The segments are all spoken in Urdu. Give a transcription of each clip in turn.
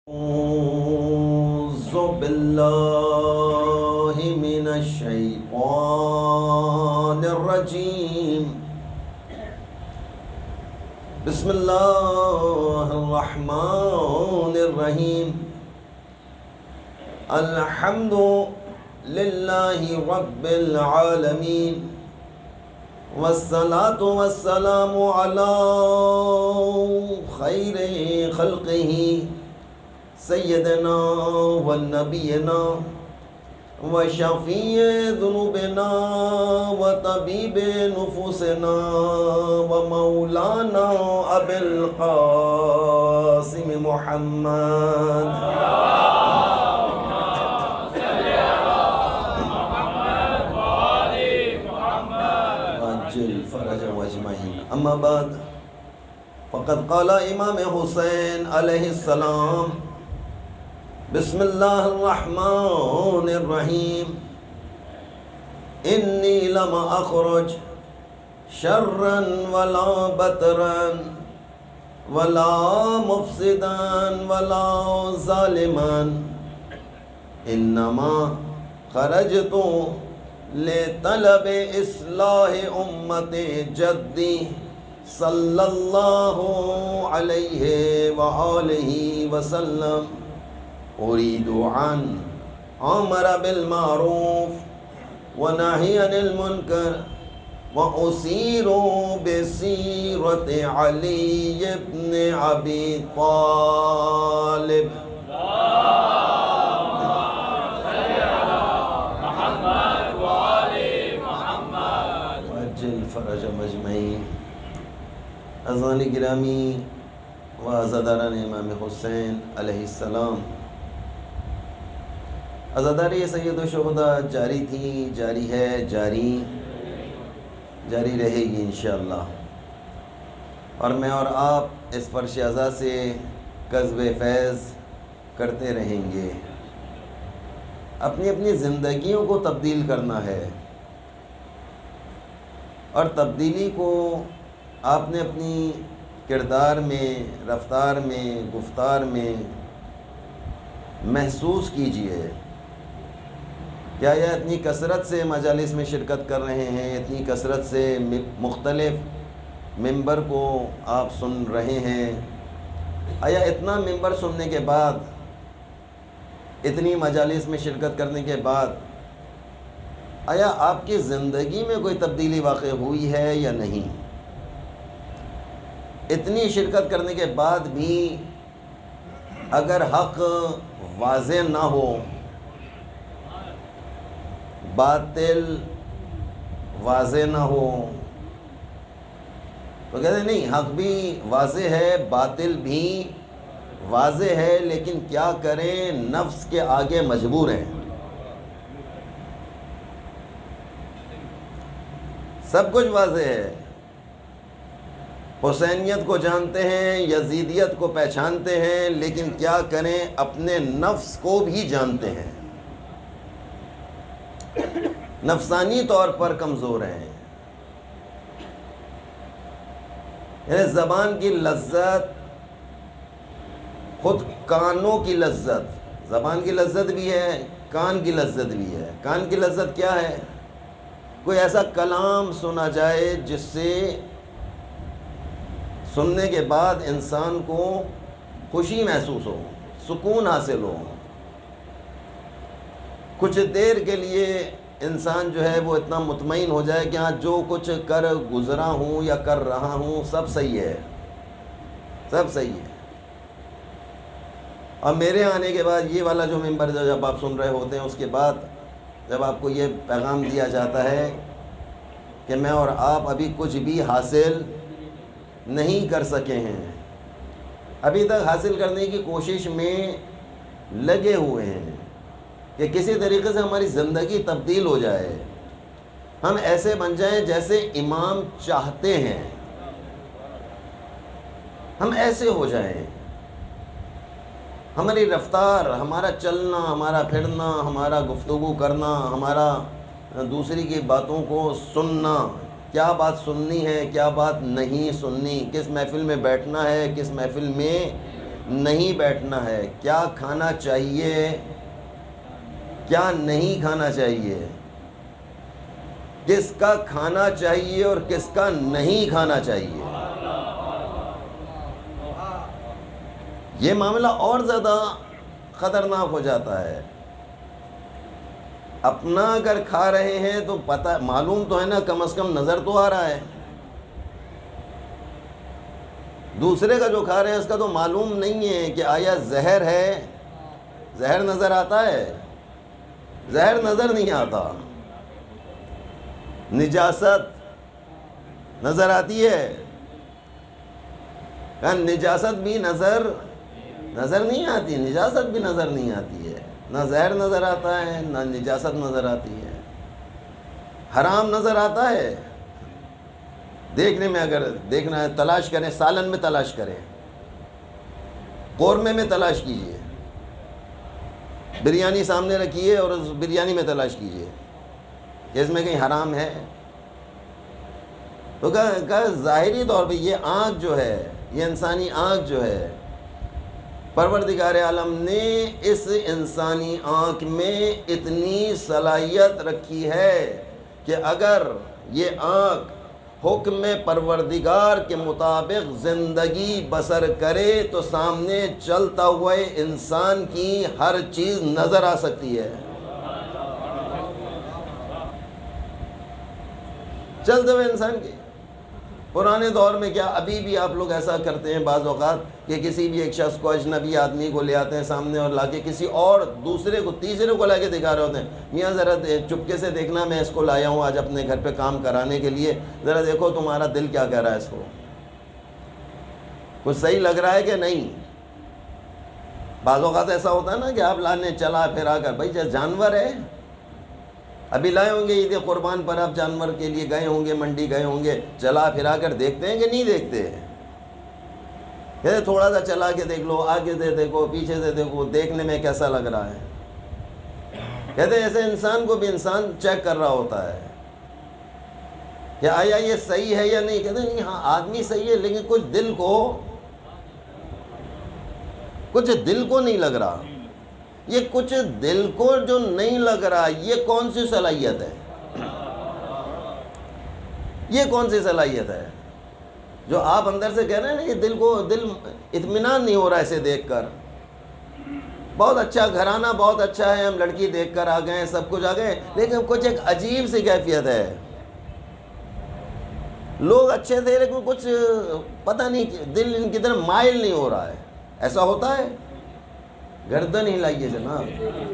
أعوذ بالله من الشيطان الرجيم. بسم الله الرحمن الرحيم. الحمد لله رب العالمين، والصلاة والسلام على خير خلقه سیدنا و نبینا و شفیع ذنوبنا و طبیب نفوسنا و مولانا ابی القاسم محمد وعجل فرجهم اجمعین. اما بعد، فقد قال امام حسین علیہ السلام: بسم اللہ الرحمن الرحیم. انی لم اخرج شرا ولا بطرا ولا مفسدا ولا ظالما، انما خرجت لطلب اصلاح امت جدی صلی اللہ علیہ وآلہ وسلم، أريد أن أمر بالمعروف ونهي عن المنكر وأسير بسيرة علي بن أبي طالب. وعجل فرجهم أجمعين. عزیزان گرامی و عزاداران امام حسین علیہ السلام، عزاداری سید و شہداء جاری تھی، جاری ہے، جاری رہے گی انشاءاللہ. اور میں اور آپ اس فرش عزا سے قذف فیض کرتے رہیں گے. اپنی اپنی زندگیوں کو تبدیل کرنا ہے، اور تبدیلی کو آپ نے اپنی کردار میں، رفتار میں، گفتار میں محسوس کیجئے. کیا یہ اتنی کثرت سے مجالس میں شرکت کر رہے ہیں، اتنی کثرت سے مختلف ممبر کو آپ سن رہے ہیں؟ آیا اتنا ممبر سننے کے بعد، اتنی مجالس میں شرکت کرنے کے بعد، آیا آپ کی زندگی میں کوئی تبدیلی واقع ہوئی ہے یا نہیں؟ اتنی شرکت کرنے کے بعد بھی اگر حق واضح نہ ہو، باطل واضح نہ ہو، تو کہتے ہیں نہیں، حق بھی واضح ہے، باطل بھی واضح ہے، لیکن کیا کریں، نفس کے آگے مجبور ہیں. سب کچھ واضح ہے، حسینیت کو جانتے ہیں، یزیدیت کو پہچانتے ہیں، لیکن کیا کریں، اپنے نفس کو بھی جانتے ہیں، نفسانی طور پر کمزور ہیں. یعنی زبان کی لذت، خود کانوں کی لذت، زبان کی لذت بھی ہے، کان کی لذت بھی ہے. کان کی لذت کیا ہے؟ کوئی ایسا کلام سنا جائے جس سے سننے کے بعد انسان کو خوشی محسوس ہو، سکون حاصل ہو. کچھ دیر کے لیے انسان جو ہے وہ اتنا مطمئن ہو جائے کہ ہاں جو کچھ کر گزرا ہوں یا کر رہا ہوں سب صحیح ہے، سب صحیح ہے. اور میرے آنے کے بعد یہ والا جو ممبر جب آپ سن رہے ہوتے ہیں، اس کے بعد جب آپ کو یہ پیغام دیا جاتا ہے کہ میں اور آپ ابھی کچھ بھی حاصل نہیں کر سکے ہیں، ابھی تک حاصل کرنے کی کوشش میں لگے ہوئے ہیں کہ کسی طریقے سے ہماری زندگی تبدیل ہو جائے، ہم ایسے بن جائیں جیسے امام چاہتے ہیں، ہم ایسے ہو جائیں، ہماری رفتار، ہمارا چلنا، ہمارا پھرنا، ہمارا گفتگو کرنا، ہمارا دوسری کی باتوں کو سننا، کیا بات سننی ہے، کیا بات نہیں سننی، کس محفل میں بیٹھنا ہے، کس محفل میں نہیں بیٹھنا ہے، کیا کھانا چاہیے کیا نہیں کھانا چاہیے، کس کا کھانا چاہیے اور کس کا نہیں کھانا چاہیے، یہ معاملہ اور زیادہ خطرناک ہو جاتا ہے۔ اپنا اگر کھا رہے ہیں تو پتہ معلوم تو ہے نا، کم از کم نظر تو آ رہا ہے، دوسرے کا جو کھا رہے ہیں اس کا تو معلوم نہیں ہے کہ آیا زہر ہے، زہر نظر آتا ہے، زہر نظر نہیں آتا، نجاست نظر آتی ہے، نجاست بھی نظر نہیں آتی، نجاست بھی نظر نہیں آتی ہے، نہ زہر نظر آتا ہے نہ نجاست نظر آتی ہے، حرام نظر آتا ہے دیکھنے میں، اگر دیکھنا ہے تلاش کریں، سالن میں تلاش کریں، قورمے میں تلاش کیجئے، بریانی سامنے رکھیے اور اس بریانی میں تلاش کیجئے کہ اس میں کہیں حرام ہے، تو کہا ظاہری طور پہ یہ آنکھ جو ہے، یہ انسانی آنکھ جو ہے، پروردگار عالم نے اس انسانی آنکھ میں اتنی صلاحیت رکھی ہے کہ اگر یہ آنکھ حکم پروردگار کے مطابق زندگی بسر کرے تو سامنے چلتا ہوا انسان کی ہر چیز نظر آ سکتی ہے، چلتے ہوئے انسان کی۔ پرانے دور میں کیا ابھی بھی آپ لوگ ایسا کرتے ہیں بعض اوقات کہ کسی بھی ایک شخص کو، اجنبی آدمی کو لے آتے ہیں سامنے اور لا کے کسی اور دوسرے کو، تیسرے کو لا کے دکھا رہے ہوتے ہیں، میاں ذرا چپکے سے دیکھنا، میں اس کو لایا ہوں آج اپنے گھر پہ کام کرانے کے لیے، ذرا دیکھو تمہارا دل کیا کہہ رہا ہے، اس کو کچھ صحیح لگ رہا ہے کہ نہیں۔ بعض اوقات ایسا ہوتا ہے نا کہ آپ لانے چلا پھرا کر، بھائی جانور ہے، ابھی لائے ہوں گے عید قربان پر، آپ جانور کے لیے گئے ہوں گے، منڈی گئے ہوں گے، چلا پھرا کر دیکھتے ہیں کہ نہیں دیکھتے؟ کہتے تھوڑا سا چلا کے دیکھ لو، آگے سے دیکھو، پیچھے سے دیکھو، دیکھنے میں کیسا لگ رہا ہے۔ کہتے ایسے انسان کو بھی انسان چیک کر رہا ہوتا ہے کہ آیا یہ صحیح ہے یا نہیں۔ کہتے نہیں، ہاں آدمی صحیح ہے لیکن کچھ دل کو نہیں لگ رہا، یہ کچھ دل کو جو نہیں لگ رہا، یہ کون سی صلاحیت ہے؟ یہ کون سی صلاحیت ہے جو آپ اندر سے کہہ رہے ہیں نا، یہ دل اطمینان نہیں ہو رہا اسے دیکھ کر، بہت اچھا گھرانہ، بہت اچھا ہے، ہم لڑکی دیکھ کر آ گئے ہیں، سب کچھ آ گئے، لیکن کچھ ایک عجیب سی کیفیت ہے، لوگ اچھے تھے لیکن کچھ پتہ نہیں، دل ان کی طرف مائل نہیں ہو رہا ہے۔ ایسا ہوتا ہے؟ گردن ہلائیے جناب،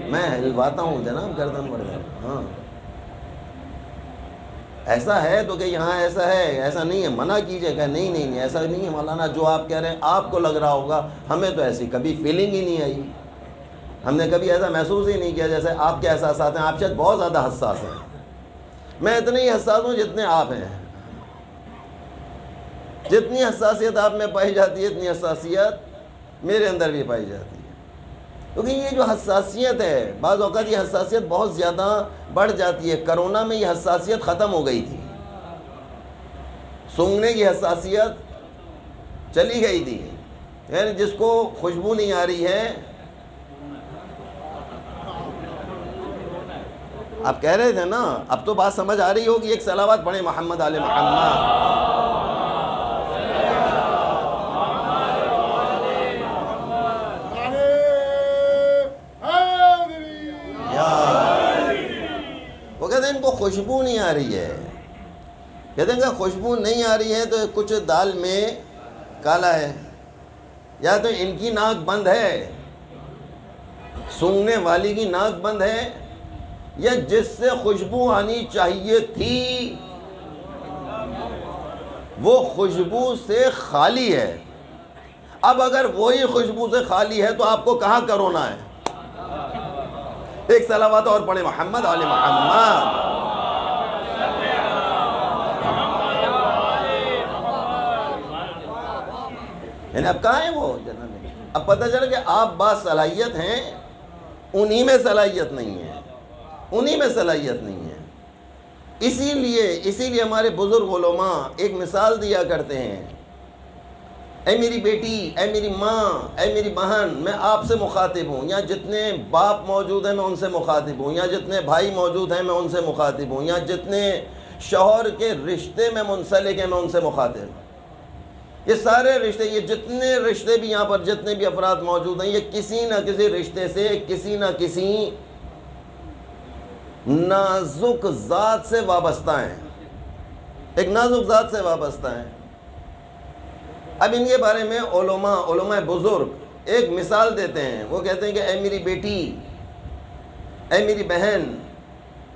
میں ہلواتا ہوں جناب گردن ورگن، ہاں ایسا ہے تو کہ یہاں ایسا ہے، ایسا نہیں ہے، منع کیجئے کہ نہیں ایسا نہیں ہے مولانا، جو آپ کہہ رہے ہیں آپ کو لگ رہا ہوگا، ہمیں تو ایسی کبھی فیلنگ ہی نہیں آئی، ہم نے کبھی ایسا محسوس ہی نہیں کیا جیسے آپ کے احساسات ہیں۔ آپ شاید بہت زیادہ حساس ہیں، میں اتنے ہی حساس ہوں جتنے آپ ہیں، جتنی حساسیت آپ میں پائی جاتی ہے اتنی حساسیت میرے اندر بھی پائی جاتی ہے، کیونکہ یہ جو حساسیت ہے، بعض اوقات یہ حساسیت بہت زیادہ بڑھ جاتی ہے۔ کرونا میں یہ حساسیت ختم ہو گئی تھی، سونگھنے کی حساسیت چلی گئی تھی، یعنی جس کو خوشبو نہیں آ رہی ہے، آپ کہہ رہے تھے نا، اب تو بات سمجھ آ رہی ہوگی، ایک صلوات پڑھیں محمد آل محمد۔ وہ کہتے ہیں ان کو خوشبو نہیں آ رہی ہے، کہتے ہیں کہ خوشبو نہیں آ رہی ہے تو کچھ دال میں کالا ہے، یا تو ان کی ناک بند ہے، سونگھنے والی کی ناک بند ہے، یا جس سے خوشبو آنی چاہیے تھی وہ خوشبو سے خالی ہے۔ اب اگر وہی خوشبو سے خالی ہے تو آپ کو کہاں کرونا ہے؟ ایک صلوات اور پڑھیں محمد آل محمد۔ یعنی اب کہاں ہیں وہ جناب؟ اب پتہ چلا کہ آپ باصلاحیت ہیں، انہی میں صلاحیت نہیں ہے، انہی میں صلاحیت نہیں ہے۔ اسی لیے ہمارے بزرگ علماء ایک مثال دیا کرتے ہیں، اے میری بیٹی، اے میری ماں، اے میری بہن، میں آپ سے مخاطب ہوں. یہاں جتنے باپ موجود ہیں میں ان سے مخاطب ہوں، یہاں جتنے بھائی موجود ہیں میں ان سے مخاطب ہوں، یہاں جتنے شوہر کے رشتے میں منسلک ہیں میں ان سے مخاطب ہوں. یہ سارے رشتے، یہ جتنے رشتے بھی یہاں پر جتنے بھی افراد موجود ہیں، یہ کسی نہ کسی رشتے سے، کسی نہ کسی نازک ذات سے وابستہ ہیں، ایک نازک ذات سے وابستہ ہیں. اب ان کے بارے میں علماء بزرگ ایک مثال دیتے ہیں. وہ کہتے ہیں کہ اے میری بیٹی، اے میری بہن،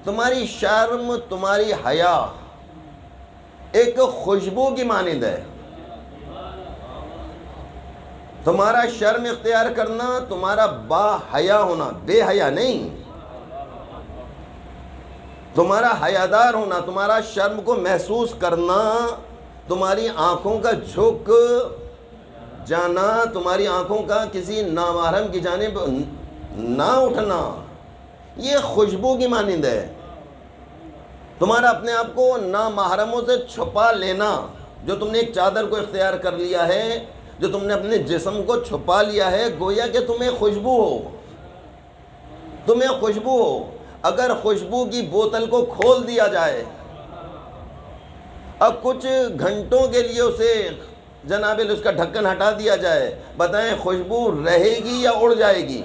تمہاری شرم، تمہاری حیا ایک خوشبو کی مانند ہے. تمہارا شرم اختیار کرنا، تمہارا با حیا ہونا، بے حیا نہیں، تمہارا حیادار ہونا، تمہارا شرم کو محسوس کرنا، تمہاری آنکھوں کا جھک جانا، تمہاری آنکھوں کا کسی نامحرم کی جانب نہ اٹھنا، یہ خوشبو کی مانند ہے. تمہارا اپنے آپ کو نامحرموں سے چھپا لینا، جو تم نے ایک چادر کو اختیار کر لیا ہے، جو تم نے اپنے جسم کو چھپا لیا ہے، گویا کہ تمہیں خوشبو ہو، تمہیں خوشبو ہو. اگر خوشبو کی بوتل کو کھول دیا جائے، اب کچھ گھنٹوں کے لیے اسے جناب اس کا ڈھکن ہٹا دیا جائے، بتائیں خوشبو رہے گی یا اڑ جائے گی؟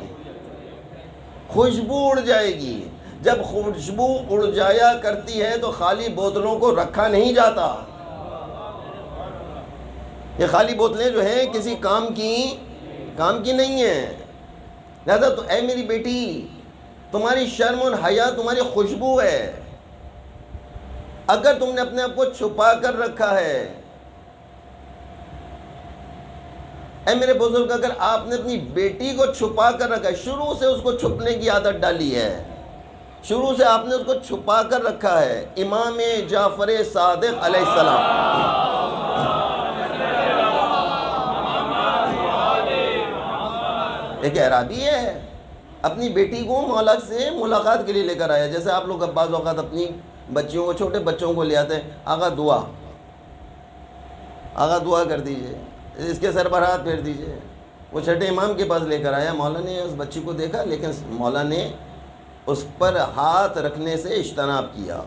خوشبو اڑ جائے گی. جب خوشبو اڑ جایا کرتی ہے تو خالی بوتلوں کو رکھا نہیں جاتا. یہ خالی بوتلیں جو ہیں کسی کام کی نہیں ہیں. لہذا تو اے میری بیٹی، تمہاری شرم اور حیا تمہاری خوشبو ہے. اگر تم نے اپنے آپ کو چھپا کر رکھا ہے، اے میرے بزرگ، اگر آپ نے اپنی بیٹی کو چھپا کر رکھا ہے، شروع سے اس کو چھپنے کی عادت ڈالی ہے، شروع سے آپ نے اس کو چھپا کر رکھا ہے. امام جعفر صادق علیہ السلام، ایک اعرابی ہے، اپنی بیٹی کو مولا سے ملاقات کے لیے لے کر آیا. جیسے آپ لوگ بعض اوقات اپنی بچیوں کو، چھوٹے بچوں کو لے آتے ہیں، آقا دعا کر دیجئے، اس کے سر پر ہاتھ پھیر دیجئے. وہ چھٹے امام کے پاس لے کر آیا. مولا نے اس بچی کو دیکھا، لیکن مولا نے اس پر ہاتھ رکھنے سے اجتناب کیا،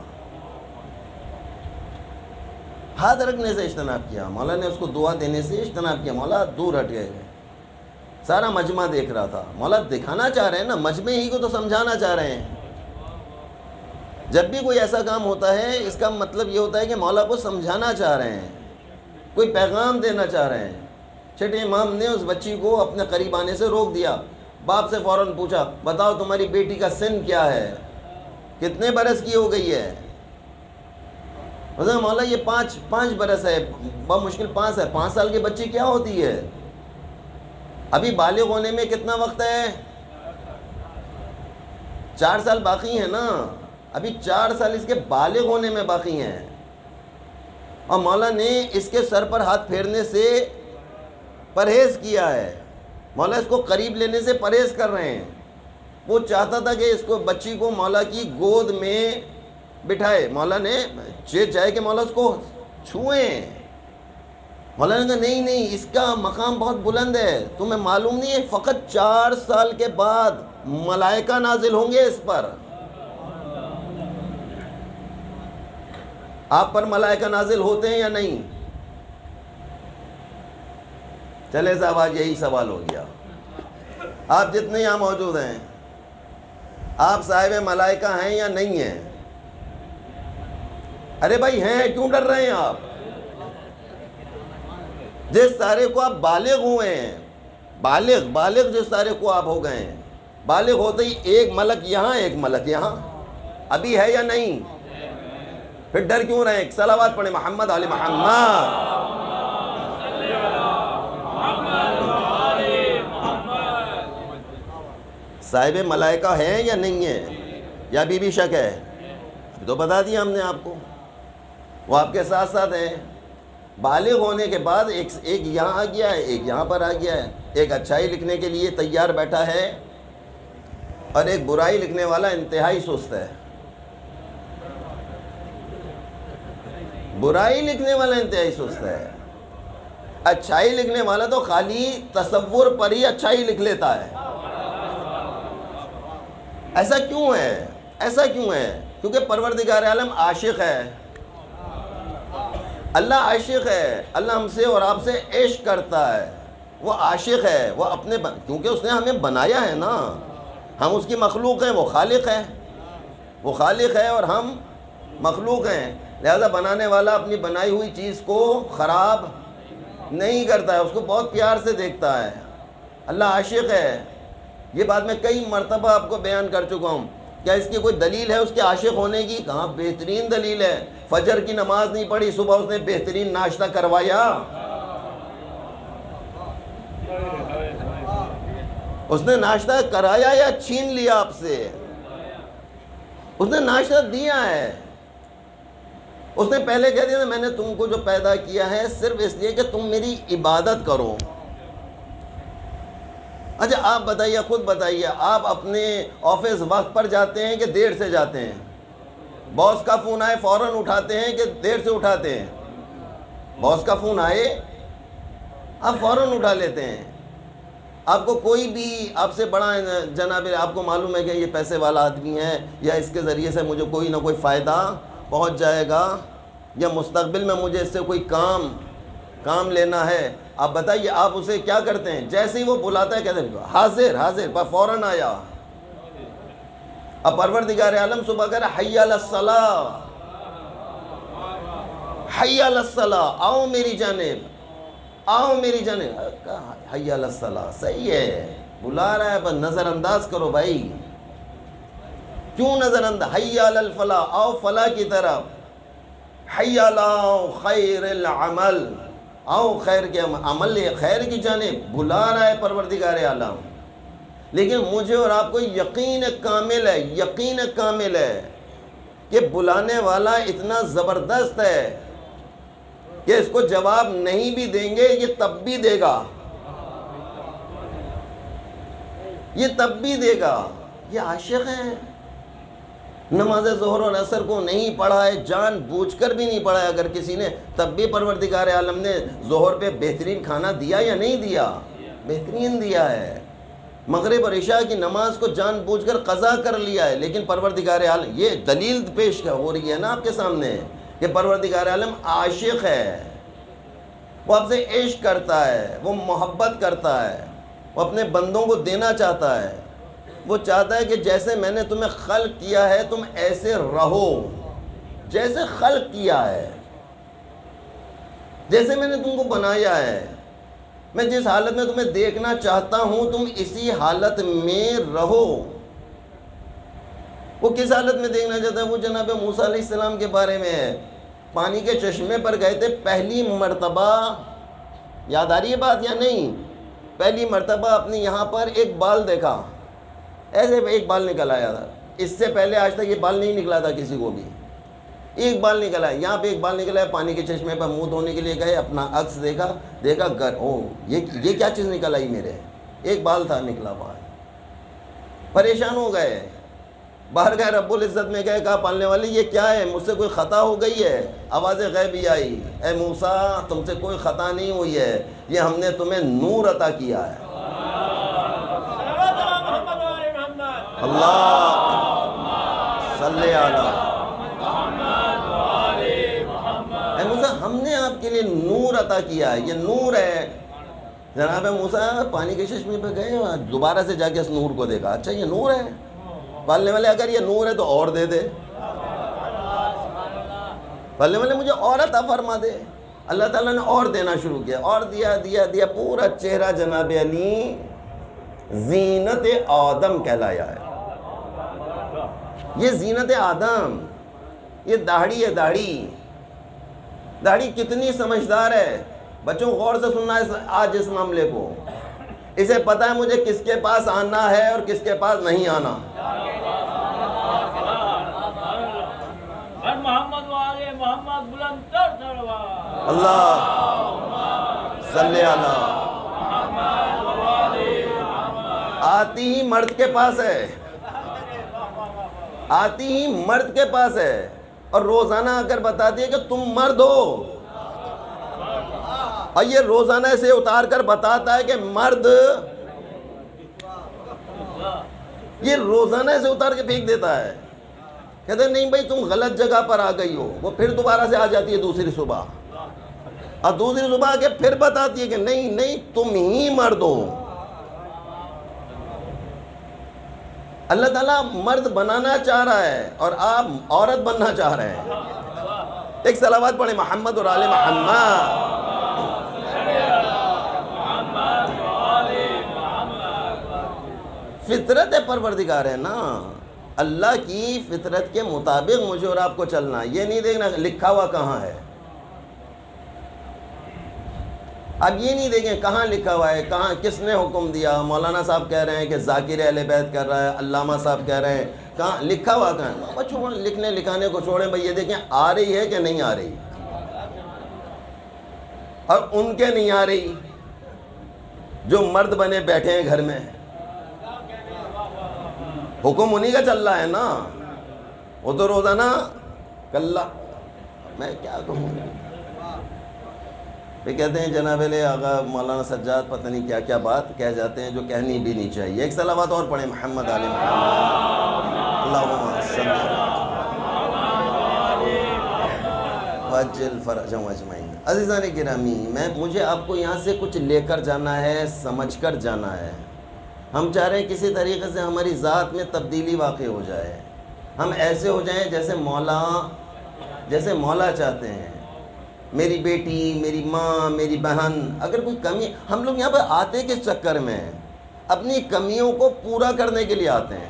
ہاتھ رکھنے سے اجتناب کیا. مولا نے اس کو دعا دینے سے اجتناب کیا. مولا دور ہٹ گئے. سارا مجمع دیکھ رہا تھا. مولا دکھانا چاہ رہے ہیں نا، مجمع ہی کو تو سمجھانا چاہ رہے ہیں. جب بھی کوئی ایسا کام ہوتا ہے، اس کا مطلب یہ ہوتا ہے کہ مولا کو سمجھانا چاہ رہے ہیں، کوئی پیغام دینا چاہ رہے ہیں. چھٹے امام نے اس بچی کو اپنے قریب آنے سے روک دیا. باپ سے فوراً پوچھا، بتاؤ تمہاری بیٹی کا سن کیا ہے، کتنے برس کی ہو گئی ہے؟ مولا یہ 5 برس ہے، بہت مشکل 5 ہے. 5 سال کی بچی کیا ہوتی ہے؟ ابھی بالغ ہونے میں کتنا وقت ہے؟ 4 سال باقی ہیں نا، ابھی 4 سال اس کے بالغ ہونے میں باقی ہیں. اور مولا نے اس کے سر پر ہاتھ پھیرنے سے پرہیز کیا ہے. مولا اس کو قریب لینے سے پرہیز کر رہے ہیں. وہ چاہتا تھا کہ اس کو، بچی کو مولا کی گود میں بٹھائے. مولا نے چاہے کہ مولا اس کو چھوئیں. مولا نے کہا نہیں، اس کا مقام بہت بلند ہے، تمہیں معلوم نہیں ہے، فقط 4 سال کے بعد ملائکہ نازل ہوں گے اس پر. آپ پر ملائکہ نازل ہوتے ہیں یا نہیں؟ چلے صاحب، آج یہی سوال ہو گیا. آپ جتنے یہاں موجود ہیں، آپ صاحب ملائکہ ہیں یا نہیں ہیں؟ ارے بھائی ہیں، کیوں ڈر رہے ہیں آپ؟ جس تارے کو آپ بالغ ہوئے ہیں، بالغ جس تارے کو آپ ہو گئے ہیں، بالغ ہوتے ہی ایک ملک یہاں، ایک ملک یہاں، ابھی ہے یا نہیں؟ پھر ڈر کیوں رہے ہیں؟ صلوات پڑھیں محمد علی محمد. صاحب ملائکہ ہیں یا نہیں ہیں، یا ابھی بھی شک ہے؟ ابھی تو بتا دیا ہم نے آپ کو، وہ آپ کے ساتھ ساتھ ہیں. بالغ ہونے کے بعد ایک یہاں آ گیا ہے، ایک یہاں پر آ گیا ہے. ایک اچھائی لکھنے کے لیے تیار بیٹھا ہے، اور ایک برائی لکھنے والا انتہائی سست ہے. برائی لکھنے والا انتہائی سست ہے. اچھائی لکھنے والا تو خالی تصور پر ہی اچھائی لکھ لیتا ہے. ایسا کیوں ہے؟ ایسا کیوں ہے؟ کیونکہ پروردگار عالم عاشق ہے. اللہ عاشق ہے. اللہ ہم سے اور آپ سے عشق کرتا ہے. وہ عاشق ہے. وہ اپنے کیونکہ اس نے ہمیں بنایا ہے نا. ہم اس کی مخلوق ہیں. وہ خالق ہے. وہ خالق ہے اور ہم مخلوق ہیں. لہذا بنانے والا اپنی بنائی ہوئی چیز کو خراب نہیں کرتا ہے. اس کو بہت پیار سے دیکھتا ہے. اللہ عاشق ہے. یہ بات میں کئی مرتبہ آپ کو بیان کر چکا ہوں. کیا اس کی کوئی دلیل ہے اس کے عاشق ہونے کی؟ کہاں بہترین دلیل ہے. فجر کی نماز نہیں پڑھی، صبح اس نے بہترین ناشتہ کروایا. اس نے ناشتہ کرایا یا چھین لیا آپ سے؟ اس نے ناشتہ دیا ہے. اس نے پہلے کہہ دیا میں نے تم کو جو پیدا کیا ہے صرف اس لیے کہ تم میری عبادت کرو. اچھا آپ بتائیے، خود بتائیے، آپ اپنے آفس وقت پر جاتے ہیں کہ دیر سے جاتے ہیں؟ باس کا فون آئے فوراً اٹھاتے ہیں کہ دیر سے اٹھاتے ہیں؟ باس کا فون آئے آپ فوراً اٹھا لیتے ہیں. آپ کو کوئی بھی آپ سے بڑا جناب، آپ کو معلوم ہے کہ یہ پیسے والا آدمی ہے یا اس کے ذریعے سے مجھے کوئی نہ کوئی فائدہ پہنچ جائے گا یا مستقبل میں مجھے اس سے کوئی کام لینا ہے، آپ بتائیے آپ اسے کیا کرتے ہیں؟ جیسے ہی وہ بلاتا ہے کہتے ہیں حاضر حاضر، پر فوراً آیا. اب پروردگار عالم صبح کہہ رہا حی علی الصلاۃ، حی علی الصلاۃ، آؤ میری جانب، آؤ میری جانب. حی علی الصلاۃ صحیح ہے، بلا رہا ہے، بس نظر انداز کرو بھائی. کیوں نظر انداز؟ حی علی الفلاح، آؤ فلاح کی طرف. حی علی خیر العمل، آؤ خیر کے عمل، خیر کی جانب بلا رہا ہے پروردگار عالم. لیکن مجھے اور آپ کو یقین کامل ہے، یقین کامل ہے کہ بلانے والا اتنا زبردست ہے کہ اس کو جواب نہیں بھی دیں گے یہ تب بھی دے گا، یہ تب بھی دے گا. یہ عاشق ہے. نماز ظہر اور عصر کو نہیں پڑھا ہے، جان بوجھ کر بھی نہیں پڑھا ہے اگر کسی نے، تب بھی پروردگار عالم نے ظہر پہ بہترین کھانا دیا یا نہیں دیا؟ بہترین دیا ہے. مغرب اور عشاء کی نماز کو جان بوجھ کر قضا کر لیا ہے. لیکن پروردگار عالم، یہ دلیل پیش ہو رہی ہے نا آپ کے سامنے کہ پروردگار عالم عاشق ہے. وہ آپ سے عشق کرتا ہے، وہ محبت کرتا ہے، وہ اپنے بندوں کو دینا چاہتا ہے. وہ چاہتا ہے کہ جیسے میں نے تمہیں خلق کیا ہے تم ایسے رہو، جیسے خلق کیا ہے، جیسے میں نے تم کو بنایا ہے. میں جس حالت میں تمہیں دیکھنا چاہتا ہوں تم اسی حالت میں رہو. وہ کس حالت میں دیکھنا چاہتا ہے؟ وہ جناب موسیٰ علیہ السلام کے بارے میں ہے. پانی کے چشمے پر گئے تھے پہلی مرتبہ، یاد آ رہی ہے بات یا نہیں؟ پہلی مرتبہ اپنے یہاں پر ایک بال دیکھا، ایسے ایک بال نکل آیا تھا. اس سے پہلے آج تک یہ بال نہیں نکلا تھا کسی کو بھی. ایک بال نکلا ہے، یہاں پہ ایک بال نکلا ہے. پانی کے چشمے پر منہ دھونے کے لیے گئے، اپنا عکس دیکھا گر، یہ کیا چیز نکل آئی میرے؟ ایک بال تھا نکلا باہر. پریشان ہو گئے، باہر گئے، رب العزت میں گئے، کہا پالنے والے یہ کیا ہے؟ مجھ سے کوئی خطا ہو گئی ہے؟ آواز غیبی آئی، اے موسیٰ تم سے کوئی خطا نہیں ہوئی ہے، یہ ہم نے تمہیں نور عطا کیا ہے. اللہ صلی علی اے موسیٰ، ہم نے آپ کے لیے نور عطا کیا ہے، یہ نور ہے. جناب موسیٰ پانی کے چشمے پہ گئے، دوبارہ سے جا کے اس نور کو دیکھا، اچھا یہ نور ہے. پالنے والے اگر یہ نور ہے تو اور دے دے، پالنے والے مجھے اور عطا فرما دے. اللہ تعالیٰ نے اور دینا شروع کیا، اور دیا دیا دیا. پورا چہرہ جناب علی زینت آدم کہلایا ہے. یہ زینت آدم، یہ داڑھی ہے. داڑھی کتنی سمجھدار ہے. بچوں غور سے سننا ہے آج اس معاملے کو. اسے پتہ ہے مجھے کس کے پاس آنا ہے اور کس کے پاس نہیں آنا. اللہ صلی علی. آتی ہی مرد کے پاس ہے، آتی ہی مرد کے پاس ہے، اور روزانہ آ کر بتاتی ہے کہ تم مرد ہو. اور یہ روزانہ سے اتار کر بتاتا ہے کہ مرد، یہ روزانہ سے اتار کے پھینک دیتا ہے، کہتے ہیں نہیں بھائی تم غلط جگہ پر آ گئی ہو، وہ پھر دوبارہ سے آ جاتی ہے دوسری صبح، اور دوسری صبح آ کے پھر بتاتی ہے کہ نہیں نہیں تم ہی مرد ہو۔ اللہ تعالیٰ مرد بنانا چاہ رہا ہے اور آپ عورت بننا چاہ رہے ہیں۔ ایک صلوات پڑھیں محمد اور آل محمد۔ فطرت پروردگار ہے نا، اللہ کی فطرت کے مطابق مجھے اور آپ کو چلنا، یہ نہیں دیکھنا لکھا ہوا کہاں ہے۔ اب یہ نہیں دیکھیں کہاں لکھا ہوا ہے، کہاں کس نے حکم دیا، مولانا صاحب کہہ رہے ہیں کہ ذاکر اہل بیت کر رہا ہے، علامہ صاحب کہہ رہے ہیں، کہاں لکھا ہوا کہاں ہے؟ بابا چھوڑیں، لکھنے لکھانے کو چھوڑیں بھائی، یہ دیکھیں آ رہی ہے کہ نہیں آ رہی، اور ان کے نہیں آ رہی جو مرد بنے بیٹھے ہیں گھر میں، حکم انہی کا چل رہا ہے نا، وہ تو روزانہ کلّا، میں کیا کہوں۔ پھر کہتے ہیں جناب علیہ آغا مولانا سجاد پتہ نہیں کیا کیا بات کہہ جاتے ہیں جو کہنی بھی نہیں چاہیے۔ ایک صلوات اور پڑھیں محمد آل محمد، اللہم صلی وعجل فرجهم اجمعین۔ عزیزان گرامی، مجھے آپ کو یہاں سے کچھ لے کر جانا ہے، سمجھ کر جانا ہے۔ ہم چاہ رہے ہیں کسی طریقے سے ہماری ذات میں تبدیلی واقع ہو جائے، ہم ایسے ہو جائیں جیسے مولا چاہتے ہیں۔ میری بیٹی، میری ماں، میری بہن، اگر کوئی کمی، ہم لوگ یہاں پہ آتے کس چکر میں ہیں؟ اپنی کمیوں کو پورا کرنے کے لیے آتے ہیں۔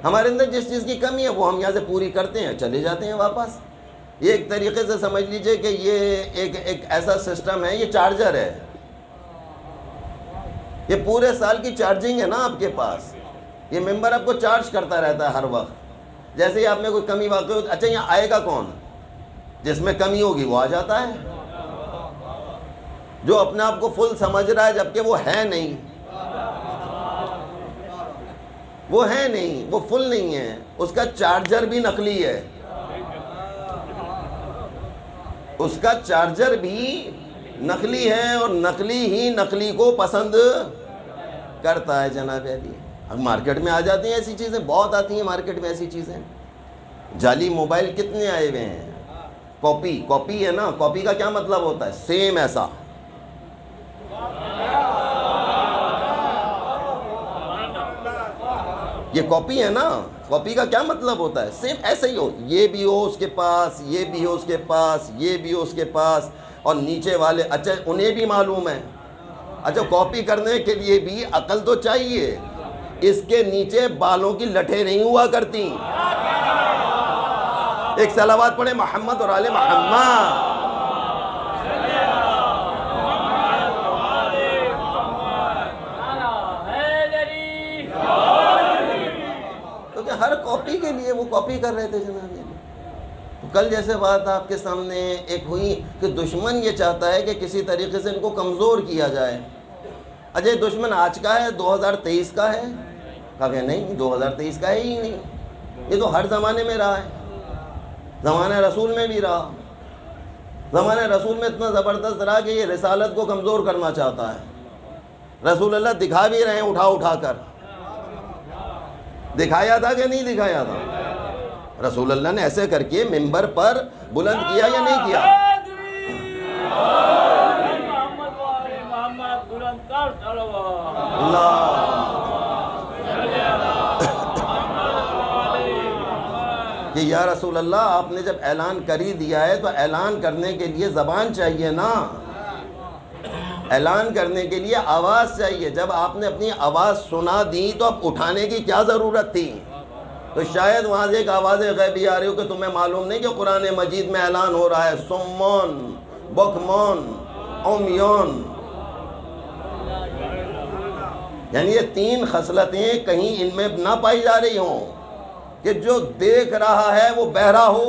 ہمارے اندر جس چیز کی کمی ہے وہ ہم یہاں سے پوری کرتے ہیں، چلے جاتے ہیں واپس۔ یہ ایک طریقے سے سمجھ لیجئے کہ یہ ایک ایسا سسٹم ہے، یہ چارجر ہے، یہ پورے سال کی چارجنگ ہے نا آپ کے پاس، یہ ممبر آپ کو چارج کرتا رہتا ہے ہر وقت۔ جیسے ہی آپ میں کوئی کمی واقع ہوتی، اچھا یہاں آئے گا کون؟ جس میں کمی ہوگی وہ آ جاتا ہے، جو اپنے آپ کو فل سمجھ رہا ہے جبکہ وہ ہے نہیں، وہ ہے نہیں، وہ فل نہیں ہے، اس کا چارجر بھی نقلی ہے، اس کا چارجر بھی نقلی ہے، اور نقلی ہی نقلی کو پسند کرتا ہے جناب علی۔ اب مارکیٹ میں آ جاتی ہیں ایسی چیزیں، بہت آتی ہیں مارکیٹ میں ایسی چیزیں۔ جعلی موبائل کتنے آئے ہوئے ہیں، کاپی ہے نا، کاپی کا کیا مطلب ہوتا ہے؟ سیم ایسا، یہ کاپی ہے نا، کاپی کا کیا مطلب ہوتا ہے؟ سیم ایسا ہی ہو، یہ بھی ہو اس کے پاس، یہ بھی ہو اس کے پاس، یہ بھی ہو اس کے پاس، اور نیچے والے اچھا انہیں بھی معلوم ہے۔ اچھا کاپی کرنے کے لیے بھی عقل تو چاہیے، اس کے نیچے بالوں کی لٹھیں نہیں ہوا کرتی۔ ایک صلوات پڑھیں محمد اور آل محمد۔ کیونکہ ہر کاپی کے لیے وہ کاپی کر رہے تھے جناب۔ کل جیسے بات آپ کے سامنے ایک ہوئی کہ دشمن یہ چاہتا ہے کہ کسی طریقے سے ان کو کمزور کیا جائے۔ اجے دشمن آج کا ہے، 2023 کا ہے؟ کہا کہ نہیں 2023 کا ہے ہی نہیں، یہ تو ہر زمانے میں رہا ہے، زمانہ رسول میں بھی رہا، زمانہ رسول میں اتنا زبردست رہا کہ یہ رسالت کو کمزور کرنا چاہتا ہے۔ رسول اللہ دکھا بھی رہے ہیں اٹھا اٹھا کر، دکھایا تھا کہ نہیں دکھایا تھا؟ رسول اللہ نے ایسے کر کے منبر پر بلند کیا یا نہیں کیا؟ کہ یا رسول اللہ آپ نے جب اعلان کر ہی دیا ہے تو اعلان کرنے کے لیے زبان چاہیے نا، اعلان کرنے کے لیے آواز چاہیے۔ جب آپ نے اپنی آواز سنا دی تو اب اٹھانے کی کیا ضرورت تھی؟ تو شاید وہاں سے ایک آواز غیبی آ رہی ہو کہ تمہیں معلوم نہیں کہ قرآن مجید میں اعلان ہو رہا ہے سمون بکمون عمیون، یعنی یہ تین خصلتیں کہیں ان میں نہ پائی جا رہی ہوں کہ جو دیکھ رہا ہے وہ بہرا ہو۔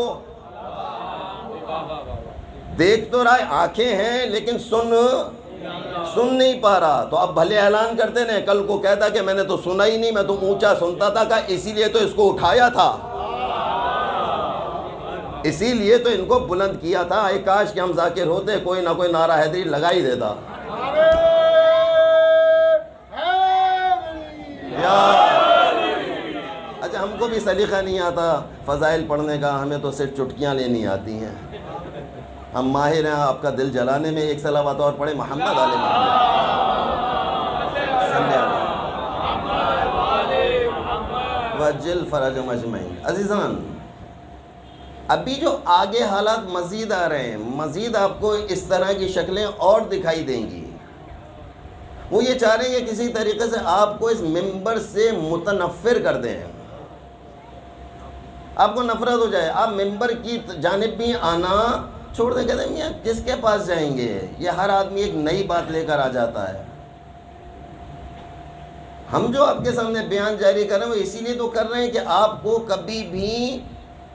دیکھ تو رہا ہے، آنکھیں ہیں لیکن سن نہیں پا رہا، تو اب بھلے اعلان کرتے ہیں، کل کو کہتا کہ میں نے تو سنا ہی نہیں، میں تو اونچا سنتا تھا، کہ اسی لیے تو اس کو اٹھایا تھا۔ اسی لیے تو ان کو بلند کیا تھا. اے کاش کہ ہم ذاکر ہوتے, کوئی نہ کوئی نعرہ حیدری لگا ہی دیتا. اچھا, ہم کو بھی سلیقہ نہیں آتا فضائل پڑھنے کا, ہمیں تو صرف چٹکیاں لینی آتی ہیں. ہم ماہر ہیں آپ کا دل جلانے میں. ایک صلوات اور پڑھے, محمد آل محمد صلی اللہ وجل فرج مجمعین. عزیزان, ابھی جو آگے حالات مزید آ رہے ہیں, مزید آپ کو اس طرح کی شکلیں اور دکھائی دیں گی. وہ یہ چاہ رہے ہیں کہ کسی طریقے سے آپ کو اس ممبر سے متنفر کر دیں, آپ کو نفرت ہو جائے, آپ ممبر کی جانب بھی آنا چھوڑ دیں. کہتے ہیں میاں کس کے پاس جائیں گے, یہ ہر آدمی ایک نئی بات لے کر آ جاتا ہے. ہم جو آپ کے سامنے بیان جاری کر رہے ہیں وہ اسی لیے تو کر رہے ہیں کہ آپ کو کبھی بھی